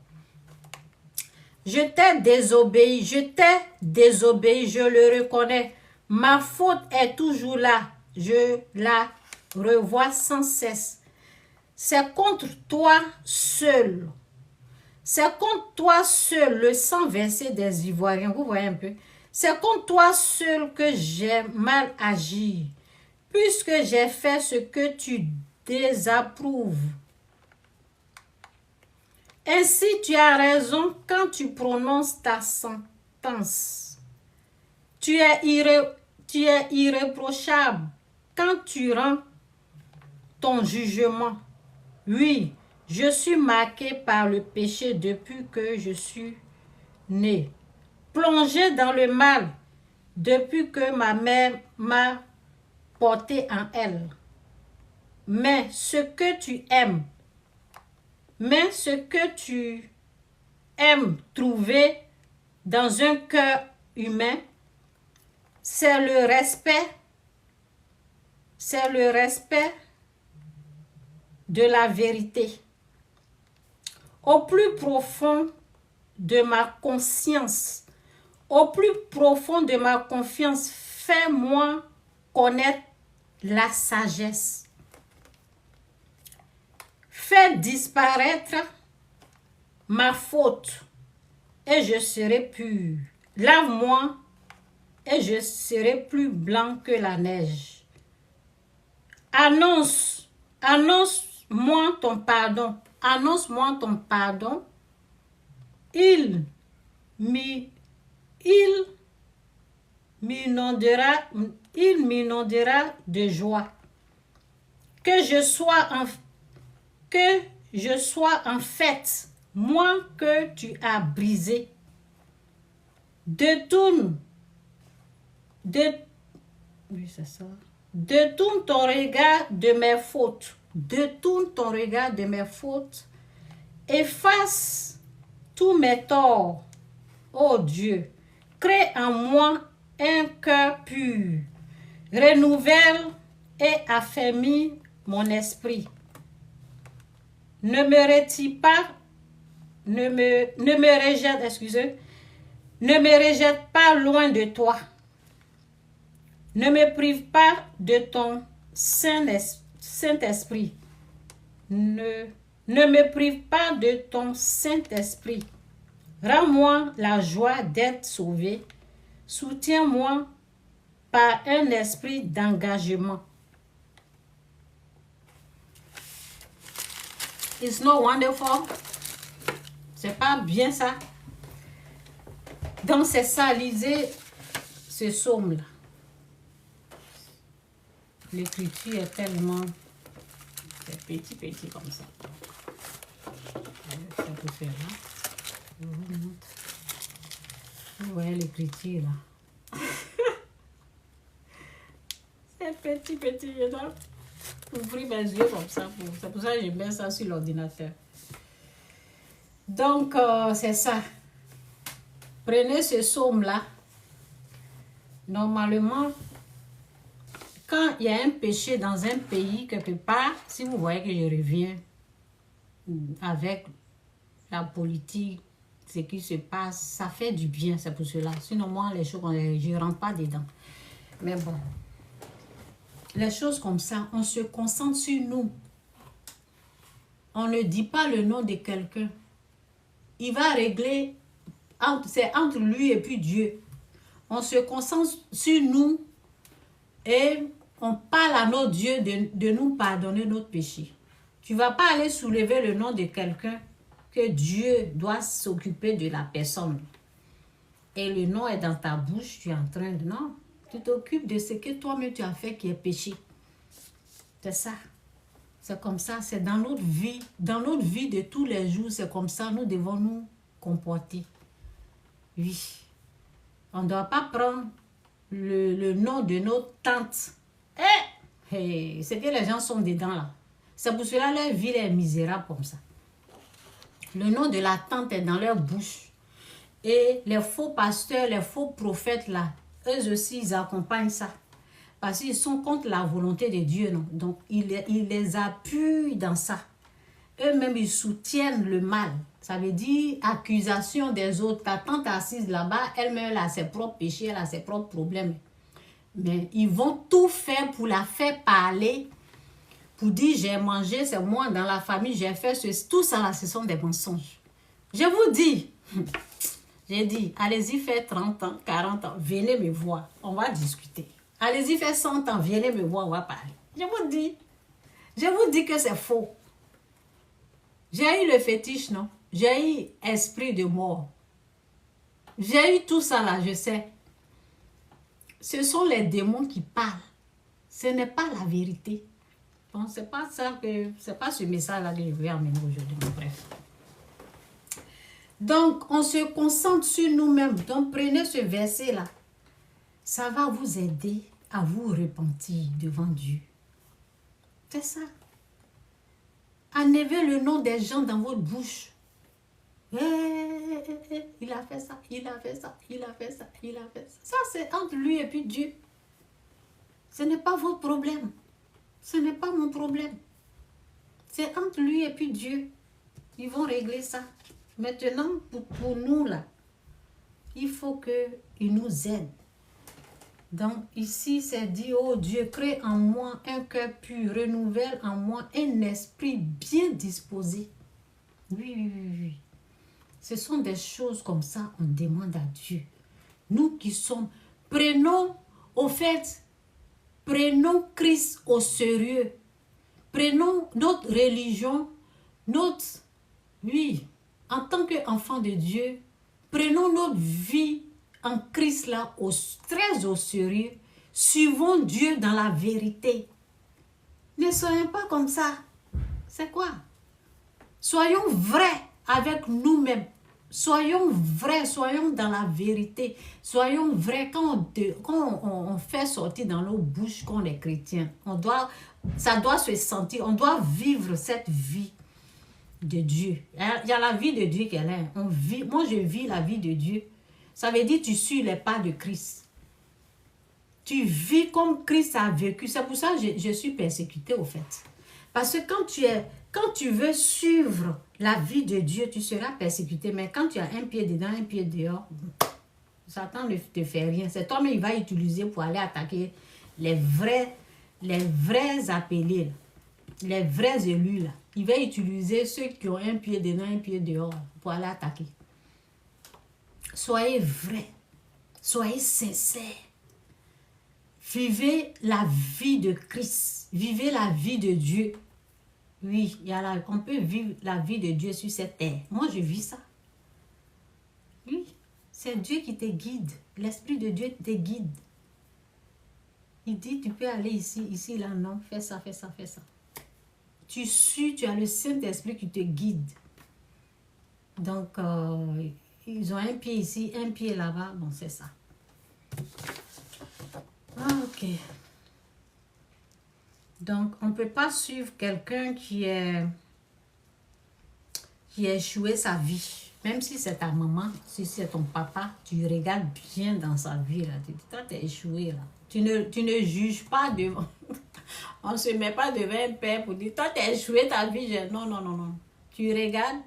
Je t'ai désobéi, je le reconnais. Ma faute est toujours là, je la revois sans cesse. C'est contre toi seul. C'est contre toi seul, le sang versé des Ivoiriens. Vous voyez un peu? C'est contre toi seul que j'ai mal agi, puisque j'ai fait ce que tu désapprouves. Ainsi, tu as raison quand tu prononces ta sentence. Tu es irréprochable quand tu rends ton jugement. Oui, je suis marqué par le péché depuis que je suis né. Plongé dans le mal depuis que ma mère m'a porté en elle. Mais ce que tu aimes trouver dans un cœur humain, c'est le respect de la vérité. Au plus profond de ma conscience, au plus profond de ma confiance, fais-moi connaître la sagesse. Fais disparaître ma faute et je serai pur. Lave-moi et je serai plus blanc que la neige. Annonce-moi ton pardon. Annonce-moi ton pardon. Il m'inondera de joie. Que je sois en fête, moi que tu as brisé. Détourne ton regard de mes fautes. Détourne ton regard de mes fautes. Efface tous mes torts. Ô Dieu, crée en moi un cœur pur. Renouvelle et affermis mon esprit. Ne me rejette pas loin de toi. Ne me prive pas de ton Saint-Esprit. Ne me prive pas de ton Saint-Esprit. Rends-moi la joie d'être sauvé. Soutiens-moi par un esprit d'engagement. It's not wonderful? C'est pas bien ça? Donc c'est ça, lisez ce psaume-là. L'écriture est tellement... C'est petit comme ça. Ça peut faire là. Je vous montre. Vous voyez l'écriture là. C'est petit. Je dois ouvrir mes yeux comme ça. C'est pour ça que je mets ça sur l'ordinateur. Donc, c'est ça. Prenez ce psaume-là. Normalement, quand il y a un péché dans un pays, quelque part, si vous voyez que je reviens avec la politique, ce qui se passe, ça fait du bien, c'est pour cela. Sinon, moi, les choses, je ne rentre pas dedans. Mais bon, les choses comme ça, on se concentre sur nous. On ne dit pas le nom de quelqu'un. Il va régler, c'est entre lui et puis Dieu. On se concentre sur nous et on parle à notre Dieu de nous pardonner notre péché. Tu ne vas pas aller soulever le nom de quelqu'un que Dieu doit s'occuper de la personne. Et le nom est dans ta bouche, tu es en train de... Non, tu t'occupes de ce que toi-même tu as fait qui est péché. C'est ça. C'est comme ça, c'est dans notre vie. Dans notre vie de tous les jours, c'est comme ça, nous devons nous comporter. Oui. On ne doit pas prendre le nom de notre tante. C'est que les gens sont dedans là. C'est pour cela leur vie est misérable comme ça. Le nom de la tante est dans leur bouche. Et les faux pasteurs, les faux prophètes là, eux aussi ils accompagnent ça. Parce qu'ils sont contre la volonté de Dieu. Non? Donc ils les appuient dans ça. Eux-mêmes ils soutiennent le mal. Ça veut dire accusation des autres. Ta tante assise là-bas, elle-même elle a ses propres péchés, elle a ses propres problèmes. Mais ils vont tout faire pour la faire parler. Pour dire j'ai mangé, c'est moi dans la famille, j'ai fait ceci. Tout ça là, ce sont des mensonges. Je vous dis, j'ai dit, allez-y faire 30 ans, 40 ans, venez me voir, on va discuter. Allez-y faire 100 ans, venez me voir, on va parler. Je vous dis que c'est faux. J'ai eu le fétiche, non? J'ai eu esprit de mort. J'ai eu tout ça là, je sais. Ce sont les démons qui parlent. Ce n'est pas la vérité. Bon, c'est pas ce message-là que je vais amener aujourd'hui. Bref. Donc, on se concentre sur nous-mêmes. Donc, prenez ce verset-là. Ça va vous aider à vous repentir devant Dieu. C'est ça. Enlevez le nom des gens dans votre bouche. Il a fait ça, il a fait ça, il a fait ça, il a fait ça. Ça, c'est entre lui et puis Dieu. Ce n'est pas votre problème. Ce n'est pas mon problème. C'est entre lui et puis Dieu. Ils vont régler ça. Maintenant, pour nous, là, il faut qu'il nous aide. Donc, ici, c'est dit, oh Dieu, crée en moi un cœur pur, renouvelle en moi un esprit bien disposé. Oui. Ce sont des choses comme ça, on demande à Dieu. Nous qui sommes, prenons, au fait, prenons Christ au sérieux. Prenons notre religion, oui, en tant qu'enfant de Dieu, prenons notre vie en Christ là très au sérieux. Suivons Dieu dans la vérité. Ne soyons pas comme ça. C'est quoi? Soyons vrais avec nous-mêmes. Soyons vrais, soyons dans la vérité. Soyons vrais quand on fait sortir dans nos bouches qu'on est chrétien. Ça doit se sentir, on doit vivre cette vie de Dieu. Il y a la vie de Dieu qu'elle est. Moi, je vis la vie de Dieu. Ça veut dire que tu suis les pas de Christ. Tu vis comme Christ a vécu. C'est pour ça que je suis persécutée au fait. Parce que quand tu veux suivre la vie de Dieu, tu seras persécuté. Mais quand tu as un pied dedans, un pied dehors, Satan ne te fait rien. C'est toi-même qui va utiliser pour aller attaquer les vrais appelés, les vrais élus. Là. Il va utiliser ceux qui ont un pied dedans, un pied dehors pour aller attaquer. Soyez vrais. Soyez sincères. Vivez la vie de Christ. Vivez la vie de Dieu. Oui, on peut vivre la vie de Dieu sur cette terre. Moi, je vis ça. Oui, c'est Dieu qui te guide. L'Esprit de Dieu te guide. Il dit, tu peux aller ici, là, non. Fais ça, fais ça, fais ça. Tu as le Saint-Esprit qui te guide. Donc, ils ont un pied ici, un pied là-bas. Bon, c'est ça. Ok. Donc, on ne peut pas suivre quelqu'un qui a échoué sa vie. Même si c'est ta maman, si c'est ton papa, tu regardes bien dans sa vie. Là. Tu dis, toi, tu as échoué. Là. Tu ne juges pas devant. On ne se met pas devant un père pour dire, toi, tu as échoué ta vie. Non, non, non, non. Tu regardes,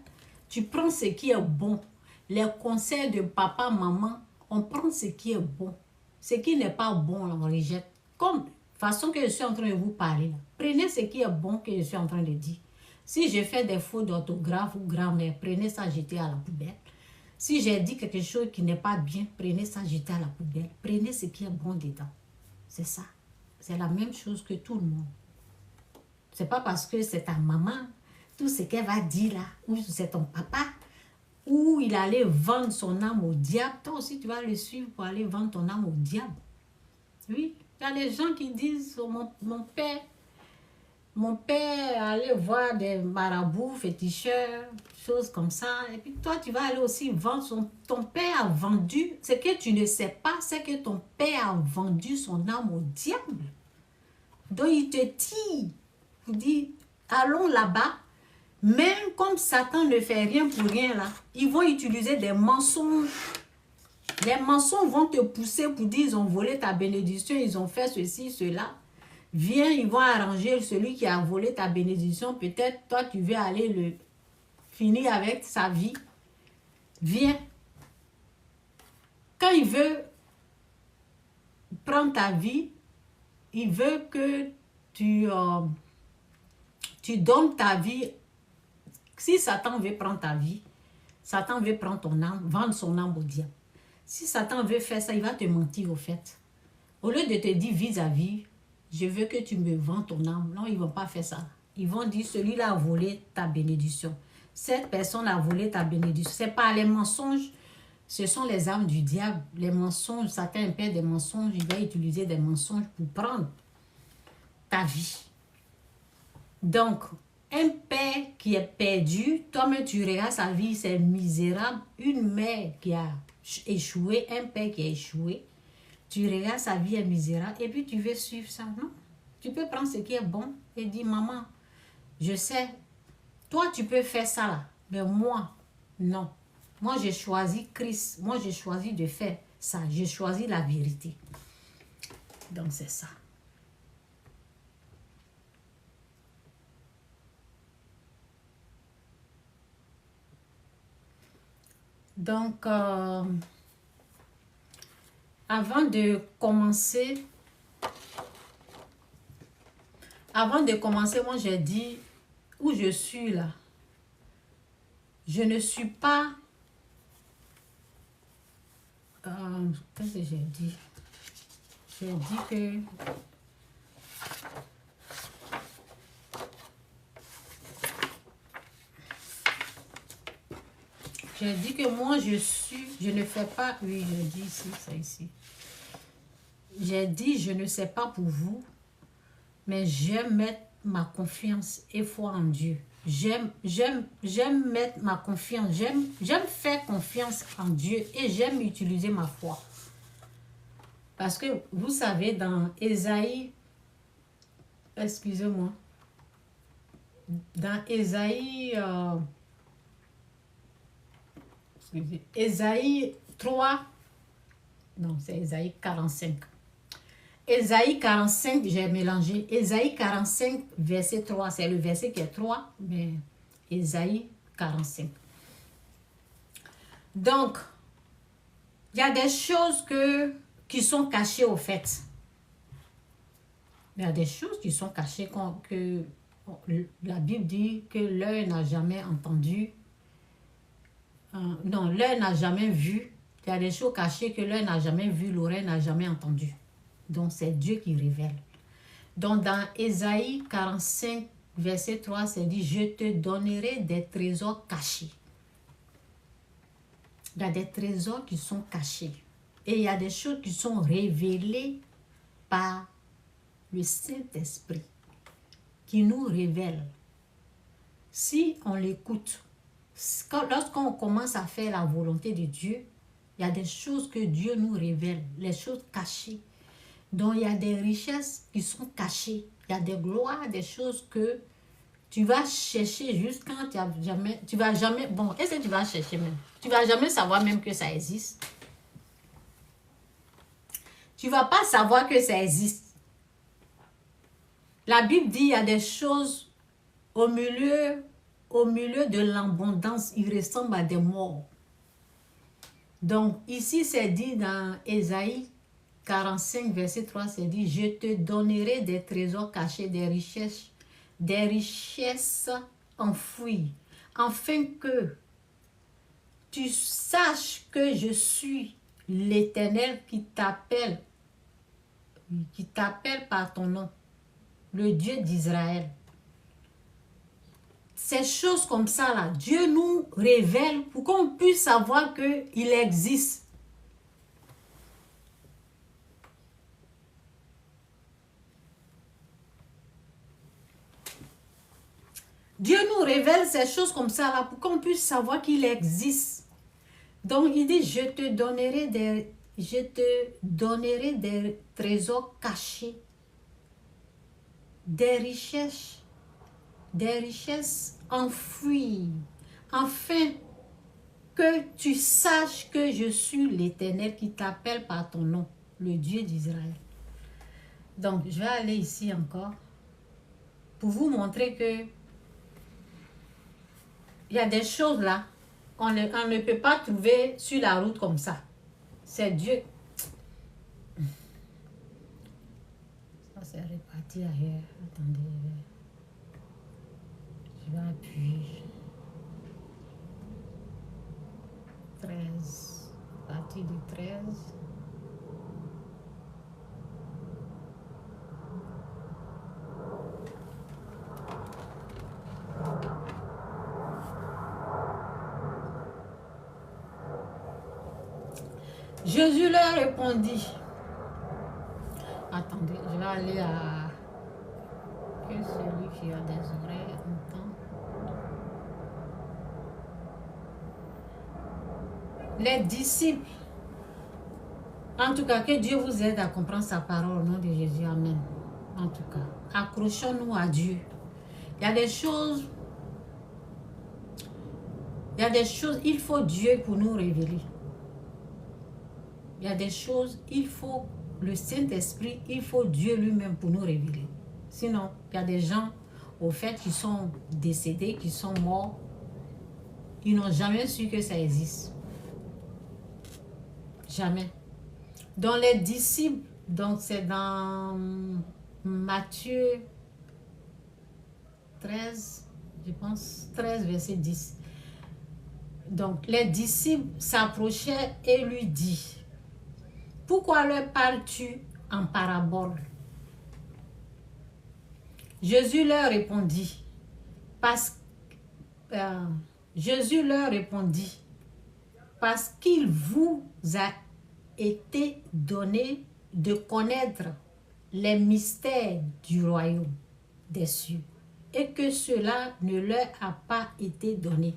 tu prends ce qui est bon. Les conseils de papa, maman, on prend ce qui est bon. Ce qui n'est pas bon, on rejette. Comme façon que je suis en train de vous parler. Là. Prenez ce qui est bon que je suis en train de dire. Si je fais des fautes d'orthographe ou grammaire, prenez ça, jetez à la poubelle. Si j'ai dit quelque chose qui n'est pas bien, prenez ça, jetez à la poubelle. Prenez ce qui est bon dedans. C'est ça. C'est la même chose que tout le monde. C'est pas parce que c'est ta maman, tout ce qu'elle va dire là, ou c'est ton papa, ou il allait vendre son âme au diable. Toi aussi, tu vas le suivre pour aller vendre ton âme au diable. Oui. Il y a des gens qui disent, oh, mon père allait voir des marabouts, féticheurs, choses comme ça. Et puis toi, tu vas aller aussi vendre ton père a vendu. Ce que tu ne sais pas, c'est que ton père a vendu son âme au diable. Donc il te tire. Il dit, allons là-bas. Même comme Satan ne fait rien pour rien là, ils vont utiliser des mensonges. Les mensonges vont te pousser pour dire ils ont volé ta bénédiction, ils ont fait ceci, cela. Viens, ils vont arranger celui qui a volé ta bénédiction. Peut-être toi, tu veux aller le finir avec sa vie. Viens. Quand il veut prendre ta vie, il veut que tu donnes ta vie. Si Satan veut prendre ta vie, Satan veut prendre ton âme, vendre son âme au diable. Si Satan veut faire ça, il va te mentir au fait. Au lieu de te dire vis-à-vis, je veux que tu me vends ton âme. Non, ils ne vont pas faire ça. Ils vont dire, celui-là a volé ta bénédiction. Cette personne a volé ta bénédiction. Ce n'est pas les mensonges, ce sont les âmes du diable. Les mensonges, Satan est père des mensonges. Il va utiliser des mensonges pour prendre ta vie. Donc, un père qui est perdu, toi-même tu regardes sa vie, c'est misérable. Une mère qui a échoué, un père qui a échoué, tu regardes sa vie est misérable et puis tu veux suivre ça, non? Tu peux prendre ce qui est bon et dire, maman, je sais, toi tu peux faire ça là, mais moi, non. Moi j'ai choisi Christ, moi j'ai choisi de faire ça, j'ai choisi la vérité. Donc c'est ça. Donc, avant de commencer, moi j'ai dit où je suis là. Je ne suis pas qu'est-ce que j'ai dit? J'ai dit que moi je ne fais pas, oui, j'ai dit ici, ça ici. J'ai dit, je ne sais pas pour vous, mais j'aime mettre ma confiance et foi en Dieu. J'aime mettre ma confiance, j'aime faire confiance en Dieu et j'aime utiliser ma foi. Parce que vous savez, dans Ésaïe, excusez-moi, dans Ésaïe 3, non, c'est Ésaïe 45. Ésaïe 45, j'ai mélangé. Ésaïe 45, verset 3, c'est le verset qui est 3, mais Ésaïe 45. Donc, il y a des choses qui sont cachées au fait. Il y a des choses qui sont cachées que la Bible dit que l'œil n'a jamais entendu. Non, l'œil n'a jamais vu. Il y a des choses cachées que l'œil n'a jamais vu, l'oreille n'a jamais entendu. Donc, c'est Dieu qui révèle. Donc, dans Ésaïe 45, verset 3, c'est dit, je te donnerai des trésors cachés. Il y a des trésors qui sont cachés. Et il y a des choses qui sont révélées par le Saint-Esprit, qui nous révèle. Si on l'écoute, lorsqu'on commence à faire la volonté de Dieu, il y a des choses que Dieu nous révèle, les choses cachées. Donc, il y a des richesses qui sont cachées. Il y a des gloires, des choses que tu vas chercher jusqu'à tu vas jamais, bon, est-ce que tu vas chercher même? Tu vas jamais savoir même que ça existe. Tu vas pas savoir que ça existe. La Bible dit, il y a des choses au milieu de l'abondance, il ressemble à des morts. Donc, ici, c'est dit dans Ésaïe 45, verset 3, c'est dit, je te donnerai des trésors cachés, des richesses enfouies, afin que tu saches que je suis l'Éternel qui t'appelle par ton nom, le Dieu d'Israël. Ces choses comme ça, là, Dieu nous révèle pour qu'on puisse savoir qu'il existe. Dieu nous révèle ces choses comme ça là pour qu'on puisse savoir qu'il existe. Donc il dit, je te donnerai des trésors cachés, des richesses enfouies, afin que tu saches que je suis l'Éternel qui t'appelle par ton nom, le Dieu d'Israël. Donc je vais aller ici encore pour vous montrer que il y a des choses là, on ne peut pas trouver sur la route comme ça. C'est Dieu. Ça, c'est réparti ailleurs. Attendez. Je vais appuyer. 13. Partie de 13. Jésus leur répondit. Attendez, je vais aller à... Que celui qui a des oreilles entend. Les disciples. En tout cas, que Dieu vous aide à comprendre sa parole au nom de Jésus. Amen. En tout cas, accrochons-nous à Dieu. Il y a des choses, il faut Dieu pour nous révéler. Il y a des choses, il faut le Saint-Esprit, il faut Dieu lui-même pour nous révéler. Sinon, il y a des gens, au fait, qui sont décédés, qui sont morts. Ils n'ont jamais su que ça existe. Jamais. Dans les disciples, donc c'est dans Matthieu 13, je pense, 13, verset 10. Donc, les disciples s'approchaient et lui dit, pourquoi leur parles-tu en parabole? Jésus leur répondit, Jésus leur répondit, parce qu'il vous a été donné de connaître les mystères du royaume des cieux et que cela ne leur a pas été donné.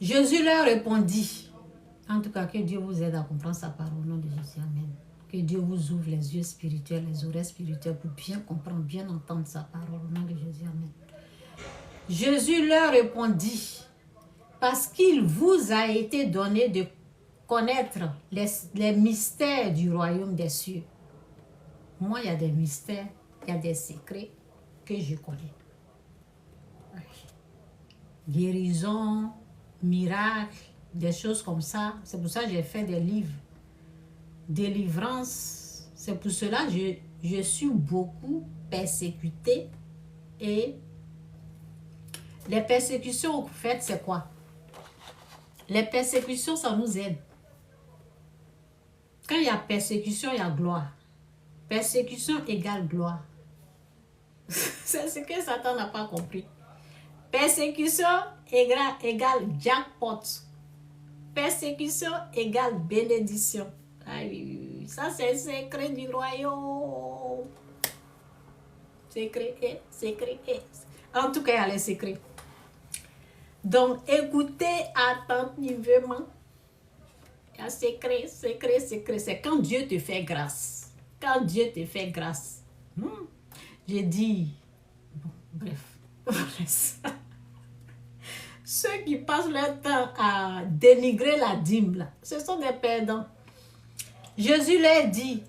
Jésus leur répondit, en tout cas que Dieu vous aide à comprendre sa parole au nom de Jésus, amen. Que Dieu vous ouvre les yeux spirituels, les oreilles spirituelles pour bien comprendre, bien entendre sa parole au nom de Jésus, amen. Jésus leur répondit, parce qu'il vous a été donné de connaître les mystères du royaume des cieux. Moi, il y a des mystères, il y a des secrets que je connais. Guérison, miracle, des choses comme ça. C'est pour ça que j'ai fait des livres. Délivrance. C'est pour cela que je suis beaucoup persécutée. Et les persécutions, en fait, c'est quoi? Les persécutions, ça nous aide. Quand il y a persécution, il y a gloire. Persécution égale gloire. C'est ce que Satan n'a pas compris. Persécution égale jackpot. Persécution égale bénédiction. Aïe, ça c'est le secret du royaume. Secret. En tout cas, il y a les secrets. Donc, écoutez attentivement. Il y a secret. C'est quand Dieu te fait grâce. Quand Dieu te fait grâce. J'ai dit, bon, bref. Ceux qui passent leur temps à dénigrer la dîme, là, ce sont des perdants. Jésus leur dit,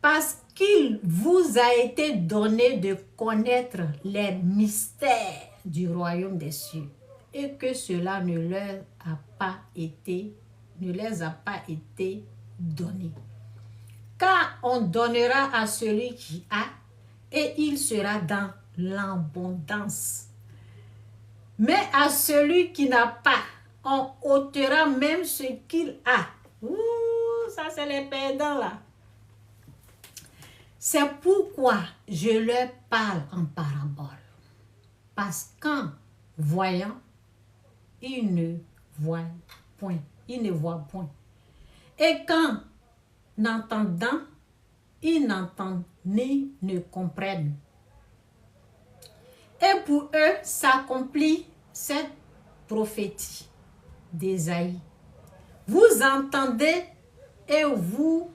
parce qu'il vous a été donné de connaître les mystères du royaume des cieux et que cela ne les a pas été donné. Car on donnera à celui qui a et il sera dans l'abondance. Mais à celui qui n'a pas, on ôtera même ce qu'il a. Ouh, ça c'est les perdants là. C'est pourquoi je leur parle en parabole. Parce qu'en voyant, ils ne voient point. Et qu'en entendant, ils n'entendent ni ne comprennent. Et pour eux s'accomplit cette prophétie d'Ésaïe. Vous entendez et vous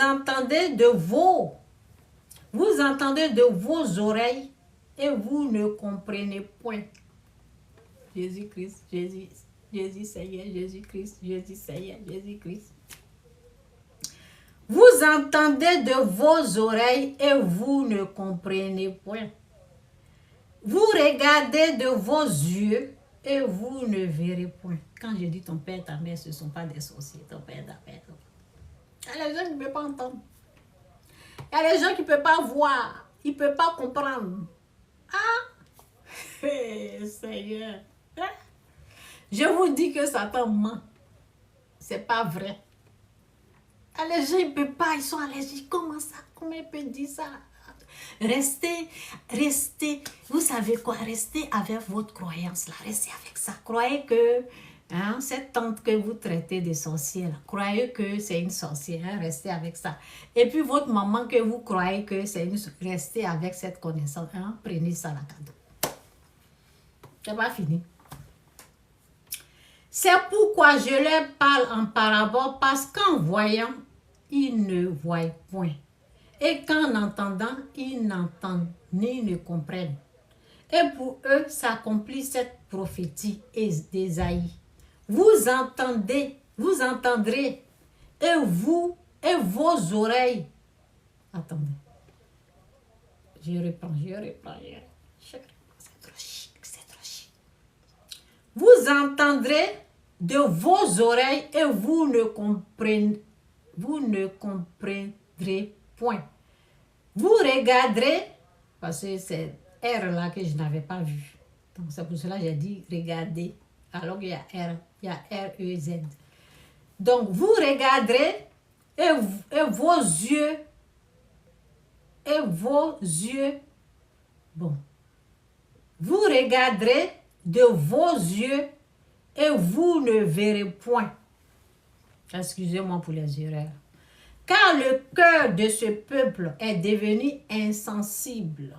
entendez de vos oreilles et vous ne comprenez point. Jésus-Christ, Jésus Seigneur, Jésus-Christ, Jésus Seigneur, Jésus-Christ. Vous entendez de vos oreilles et vous ne comprenez point. Vous regardez de vos yeux et vous ne verrez point. Quand je dis ton père, ta mère, ce ne sont pas des sorciers. Ton père, ta mère. Il y a les gens qui ne peuvent pas entendre. Il y a les gens qui ne peuvent pas voir. Ils ne peuvent pas comprendre. Ah! Hey, Seigneur. Je vous dis que Satan ment. Ce n'est pas vrai. Les gens, ils ne peuvent pas, ils sont allergiques. Comment ça? Comment il peut dire ça? Restez, vous savez quoi? Restez avec votre croyance là. Restez avec ça. Croyez que cette tante que vous traitez de sorcière, croyez que c'est une sorcière. Restez avec ça. Et puis votre maman que vous croyez que c'est une sorcière, restez avec cette connaissance. Prenez ça la cadeau. C'est pas fini. C'est pourquoi je leur parle en parabole, parce qu'en voyant, ils ne voient point. Et qu'en entendant, ils n'entendent ni ne comprennent. Et pour eux s'accomplit cette prophétie d'Ésaïe. Vous entendrez, et vos oreilles. Attendez. Je reprends. C'est trop chic. Vous entendrez de vos oreilles et vous ne comprendrez point. Vous regarderez, parce que c'est R là que je n'avais pas vu. Donc c'est pour cela que j'ai dit regardez. Alors qu'il y a R, il y a R-E-Z. Donc, vous regarderez et vos yeux, bon, vous regarderez de vos yeux et vous ne verrez point. Excusez-moi pour les erreurs. Car le cœur de ce peuple est devenu insensible.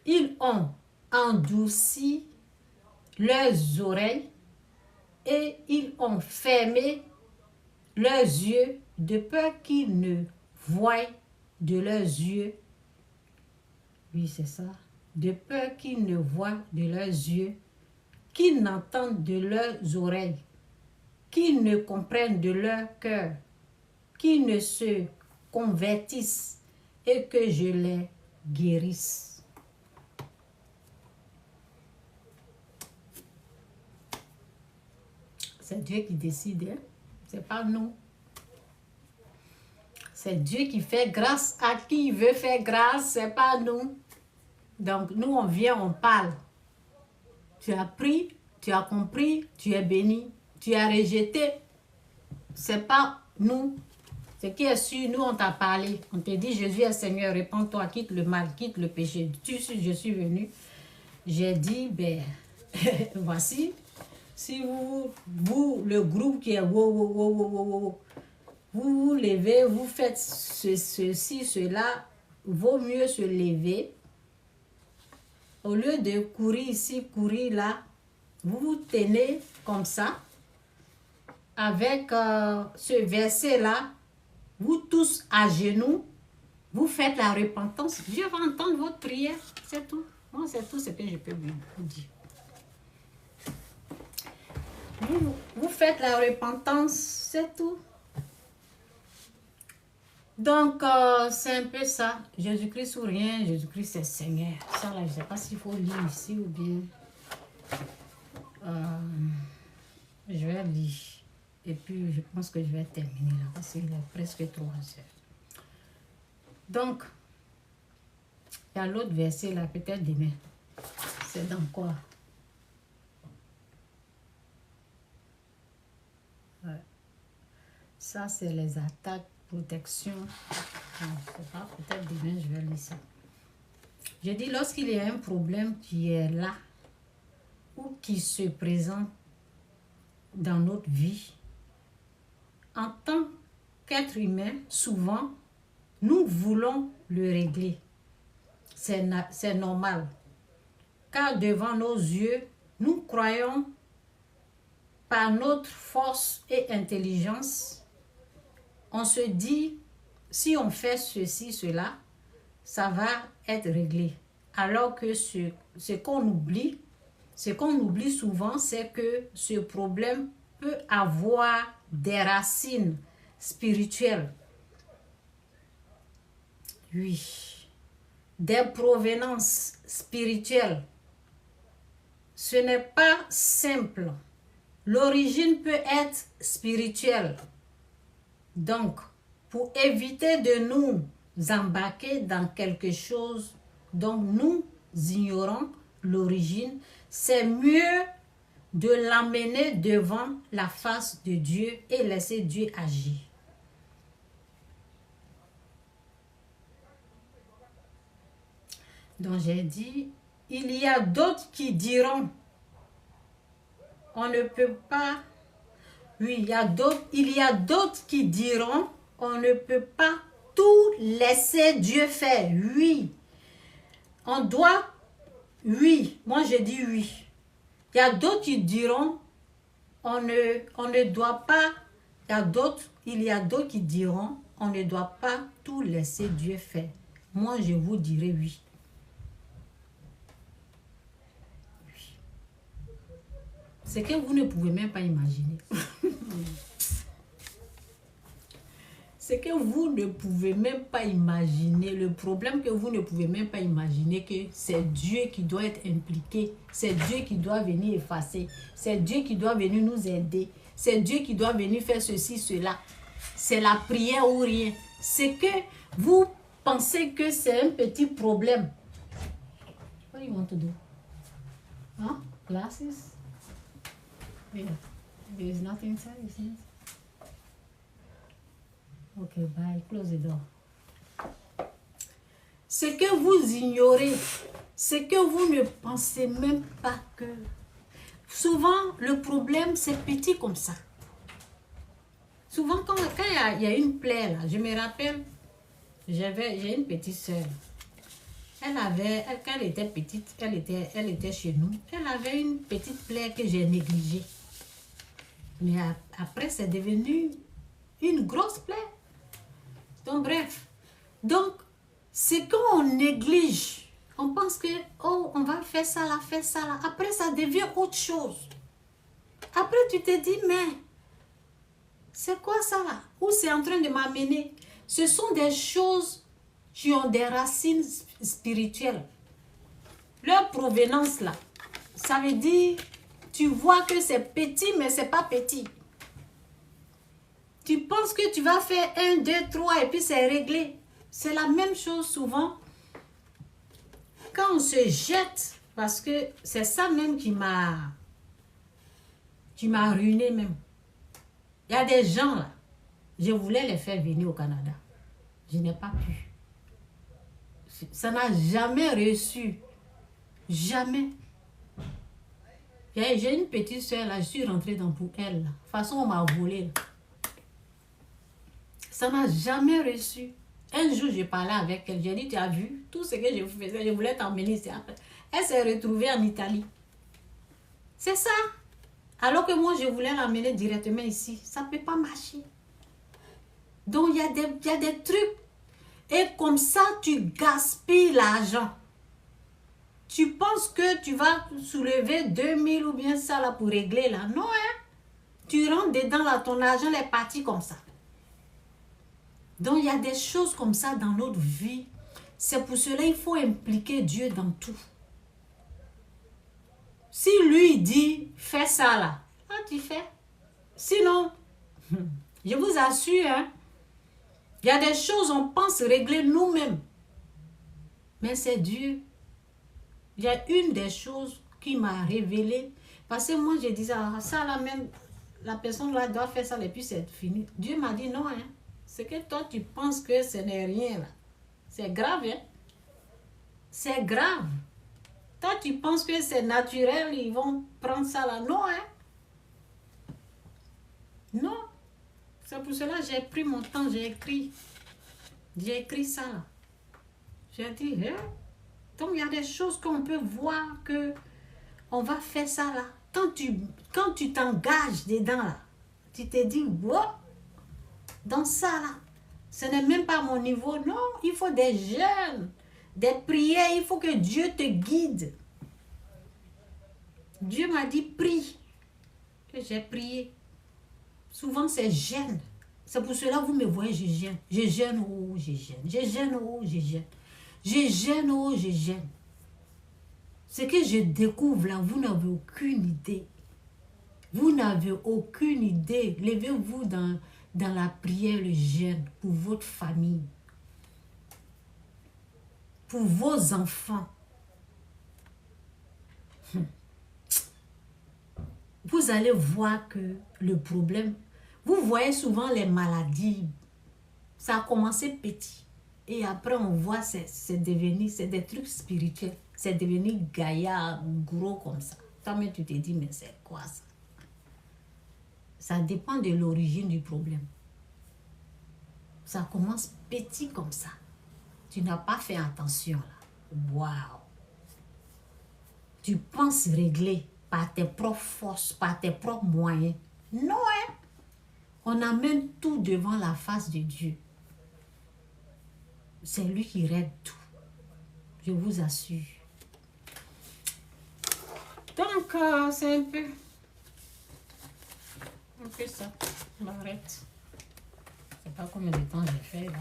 Ils ont endurci leurs oreilles et ils ont fermé leurs yeux de peur qu'ils ne voient de leurs yeux. Oui, c'est ça. De peur qu'ils ne voient de leurs yeux, qu'ils n'entendent de leurs oreilles, qu'ils ne comprennent de leur cœur, qu'ils ne se convertissent et que je les guérisse. C'est Dieu qui décide, hein? C'est pas nous. C'est Dieu qui fait grâce à qui il veut faire grâce, c'est pas nous. Donc nous on vient, on parle. Tu as pris, tu as compris, tu es béni, tu as rejeté. C'est pas nous. Ce qui est sûr, nous on t'a parlé. On te dit Jésus est Seigneur, répands-toi, quitte le mal, quitte le péché. Je suis venu. J'ai dit, ben, voici. Si vous, le groupe qui est vous vous levez, vous faites ceci, cela, vaut mieux se lever. Au lieu de courir ici, courir là, vous vous tenez comme ça, avec ce verset-là, vous tous à genoux, vous faites la repentance. Dieu va entendre votre prière, c'est tout. Moi, c'est tout ce que je peux vous dire. Vous faites la repentance, c'est tout. Donc, c'est un peu ça. Jésus-Christ ou rien, Jésus-Christ c'est Seigneur. Ça, là, je ne sais pas s'il faut lire ici ou bien... je vais lire. Et puis, je pense que je vais terminer là, parce qu'il est presque 3 heures. Donc, il y a l'autre verset là, peut-être demain. C'est dans quoi? Ouais. Ça, c'est les attaques, protection. Je ne sais pas, peut-être demain, je vais lire ça. Je dis, lorsqu'il y a un problème qui est là, ou qui se présente dans notre vie, en tant qu'être humain, souvent, nous voulons le régler. C'est normal. Car devant nos yeux, nous croyons par notre force et intelligence, on se dit, si on fait ceci, cela, ça va être réglé. Alors que ce qu'on oublie souvent, c'est que ce problème peut avoir des racines spirituelles. Oui. Des provenances spirituelles. Ce n'est pas simple. L'origine peut être spirituelle. Donc, pour éviter de nous embarquer dans quelque chose dont nous ignorons l'origine, c'est mieux de l'amener devant la face de Dieu et laisser Dieu agir. Donc j'ai dit, il y a d'autres qui diront, on ne peut pas, oui, il y a d'autres qui diront, on ne peut pas tout laisser Dieu faire. Oui, on doit, oui, moi je dis oui. Il y a d'autres qui diront, on ne doit pas, il y a d'autres qui diront, on ne doit pas tout laisser Dieu faire. Moi je vous dirai oui. C'est que vous ne pouvez même pas imaginer. C'est que vous ne pouvez même pas imaginer. Le problème que vous ne pouvez même pas imaginer que c'est Dieu qui doit être impliqué. C'est Dieu qui doit venir effacer. C'est Dieu qui doit venir nous aider. C'est Dieu qui doit venir faire ceci, cela. C'est la prière ou rien. C'est que vous pensez que c'est un petit problème. What do you want to do? Huh? Glasses? Yeah. There is nothing inside, isn't it? Okay, bye. Close the door. Ce que vous ignorez, ce que vous ne pensez même pas que... Souvent, le problème, c'est petit comme ça. Souvent, quand il y a une plaie, là, je me rappelle, j'ai une petite soeur. Quand elle était petite, elle était chez nous. Elle avait une petite plaie que j'ai négligée. Mais après, c'est devenu une grosse plaie. Donc, bref. Donc, c'est quand on néglige, on pense que, oh, on va faire ça là, faire ça là. Après, ça devient autre chose. Après, tu te dis, mais, c'est quoi ça là? Où c'est en train de m'amener? Ce sont des choses qui ont des racines spirituelles. Leur provenance là, ça veut dire, tu vois que c'est petit, mais c'est pas petit. Tu penses que tu vas faire 1, 2, 3 et puis c'est réglé. C'est la même chose souvent quand on se jette, parce que c'est ça même qui m'a ruiné même. Il y a des gens là, je voulais les faire venir au Canada. Je n'ai pas pu. Ça n'a jamais reçu. Jamais. J'ai une petite soeur là, je suis rentrée dans pour elle. Là. De toute façon, on m'a volé. Là. Ça n'a jamais reçu. Un jour, je parlais avec elle. J'ai dit, tu as vu tout ce que je faisais. Je voulais t'emmener ici. Elle s'est retrouvée en Italie. C'est ça. Alors que moi, je voulais l'emmener directement ici. Ça ne peut pas marcher. Donc, il y a des trucs. Et comme ça, tu gaspilles l'argent. Tu penses que tu vas soulever 2000 ou bien ça là pour régler là. Non, hein. Tu rentres dedans là, ton argent est parti comme ça. Donc, il y a des choses comme ça dans notre vie. C'est pour cela qu'il faut impliquer Dieu dans tout. Si lui dit, fais ça là, tu fais. Sinon, je vous assure, hein, il y a des choses on pense régler nous-mêmes. Mais c'est Dieu. Il y a une des choses qui m'a révélé. Parce que moi, je disais, ça là même, la personne là doit faire ça et puis c'est fini. Dieu m'a dit non, hein. C'est que toi, tu penses que ce n'est rien là. C'est grave, hein. C'est grave. Toi, tu penses que c'est naturel, ils vont prendre ça là. Non, hein. Non. C'est pour cela que j'ai pris mon temps, j'ai écrit. J'ai écrit ça là. J'ai dit, hein. Donc, il y a des choses qu'on peut voir que on va faire ça là. Quand tu t'engages dedans là, tu te dis, wow, dans ça là, ce n'est même pas mon niveau. Non, il faut des jeûnes, des prières, il faut que Dieu te guide. Dieu m'a dit, prie. Que j'ai prié. Souvent, c'est jeûne. C'est pour cela que vous me voyez, je jeûne. Je jeûne, oh, je jeûne. Je jeûne, oh, je jeûne. Je jeûne, oh, je jeûne. Ce que je découvre là, vous n'avez aucune idée. Vous n'avez aucune idée. Levez-vous dans la prière, le jeûne, pour votre famille. Pour vos enfants. Vous allez voir que le problème, vous voyez souvent les maladies, ça a commencé petit. Et après, on voit, c'est des trucs spirituels. C'est devenu gaillard, gros comme ça. Toi-même, tu te dis, mais c'est quoi ça? Ça dépend de l'origine du problème. Ça commence petit comme ça. Tu n'as pas fait attention là. Waouh! Tu penses régler par tes propres forces, par tes propres moyens. Non, hein? On amène tout devant la face de Dieu. C'est lui qui règle tout. Je vous assure. Donc, c'est un peu ça. On arrête. Je ne sais pas combien de temps j'ai fait là.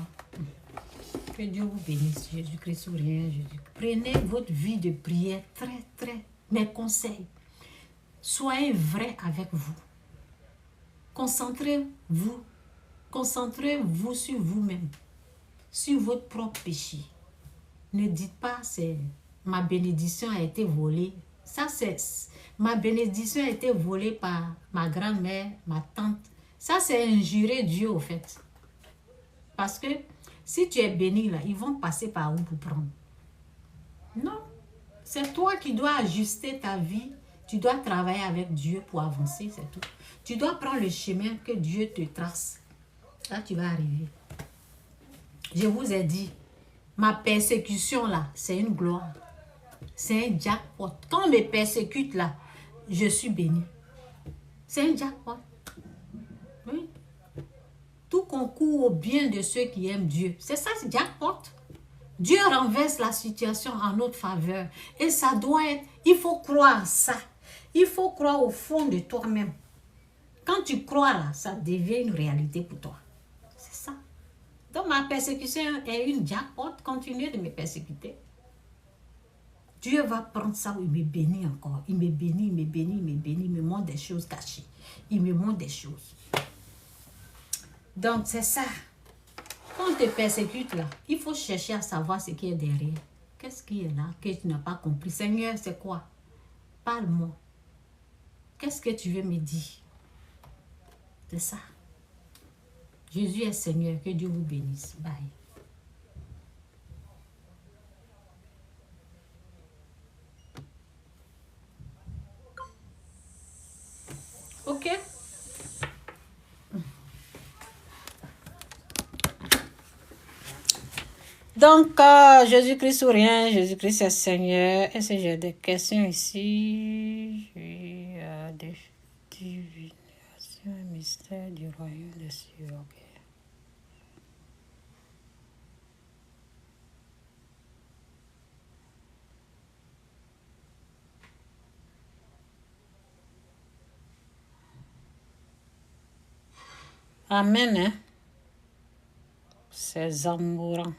Que Dieu vous bénisse. Jésus-Christ ou rien. Prenez votre vie de prière très. Mes conseils. Soyez vrai avec vous. Concentrez-vous sur vous-même. Sur votre propre péché. Ne dites pas, ma bénédiction a été volée. Ça, c'est... Ma bénédiction a été volée par ma grand-mère, ma tante. Ça, c'est injurer Dieu, au fait. Parce que si tu es béni, là, ils vont passer par où pour prendre? Non. C'est toi qui dois ajuster ta vie. Tu dois travailler avec Dieu pour avancer, c'est tout. Tu dois prendre le chemin que Dieu te trace. Là, tu vas arriver. Je vous ai dit, ma persécution, là, c'est une gloire. C'est un jackpot. Quand on me persécute, là, je suis béni. C'est un jackpot. Oui. Tout concourt au bien de ceux qui aiment Dieu. C'est ça, c'est jackpot. Dieu renverse la situation en notre faveur. Et ça doit être, il faut croire ça. Il faut croire au fond de toi-même. Quand tu crois là, ça devient une réalité pour toi. C'est ça. Donc ma persécution est une jackpot. Continuez de me persécuter. Dieu va prendre ça, il me bénit encore. Il me bénit, il me bénit, il me bénit. Il me montre des choses cachées. Il me montre des choses. Donc c'est ça. Quand on te persécute là, il faut chercher à savoir ce qui est derrière. Qu'est-ce qui est là que tu n'as pas compris? Seigneur, c'est quoi? Parle-moi. Qu'est-ce que tu veux me dire? C'est ça. Jésus est Seigneur. Que Dieu vous bénisse. Bye. Ok? Donc, Jésus-Christ ou rien, Jésus-Christ est Seigneur. Est-ce que j'ai des questions ici? J'ai des divinations, mystère du royaume des cieux. Ok. Amen, hein? C'est Zamorano.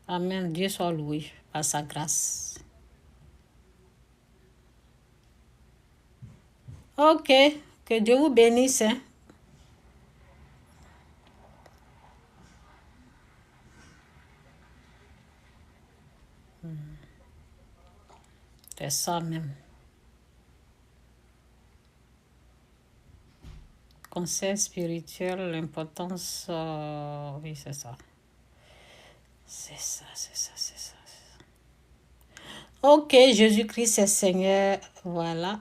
Amen. Dieu soit loué par sa grâce. Ok. Que Dieu vous bénisse, hein? C'est ça même. Conseil spirituel, l'importance... oui, c'est ça. C'est ça. Ok, Jésus-Christ est Seigneur. Voilà.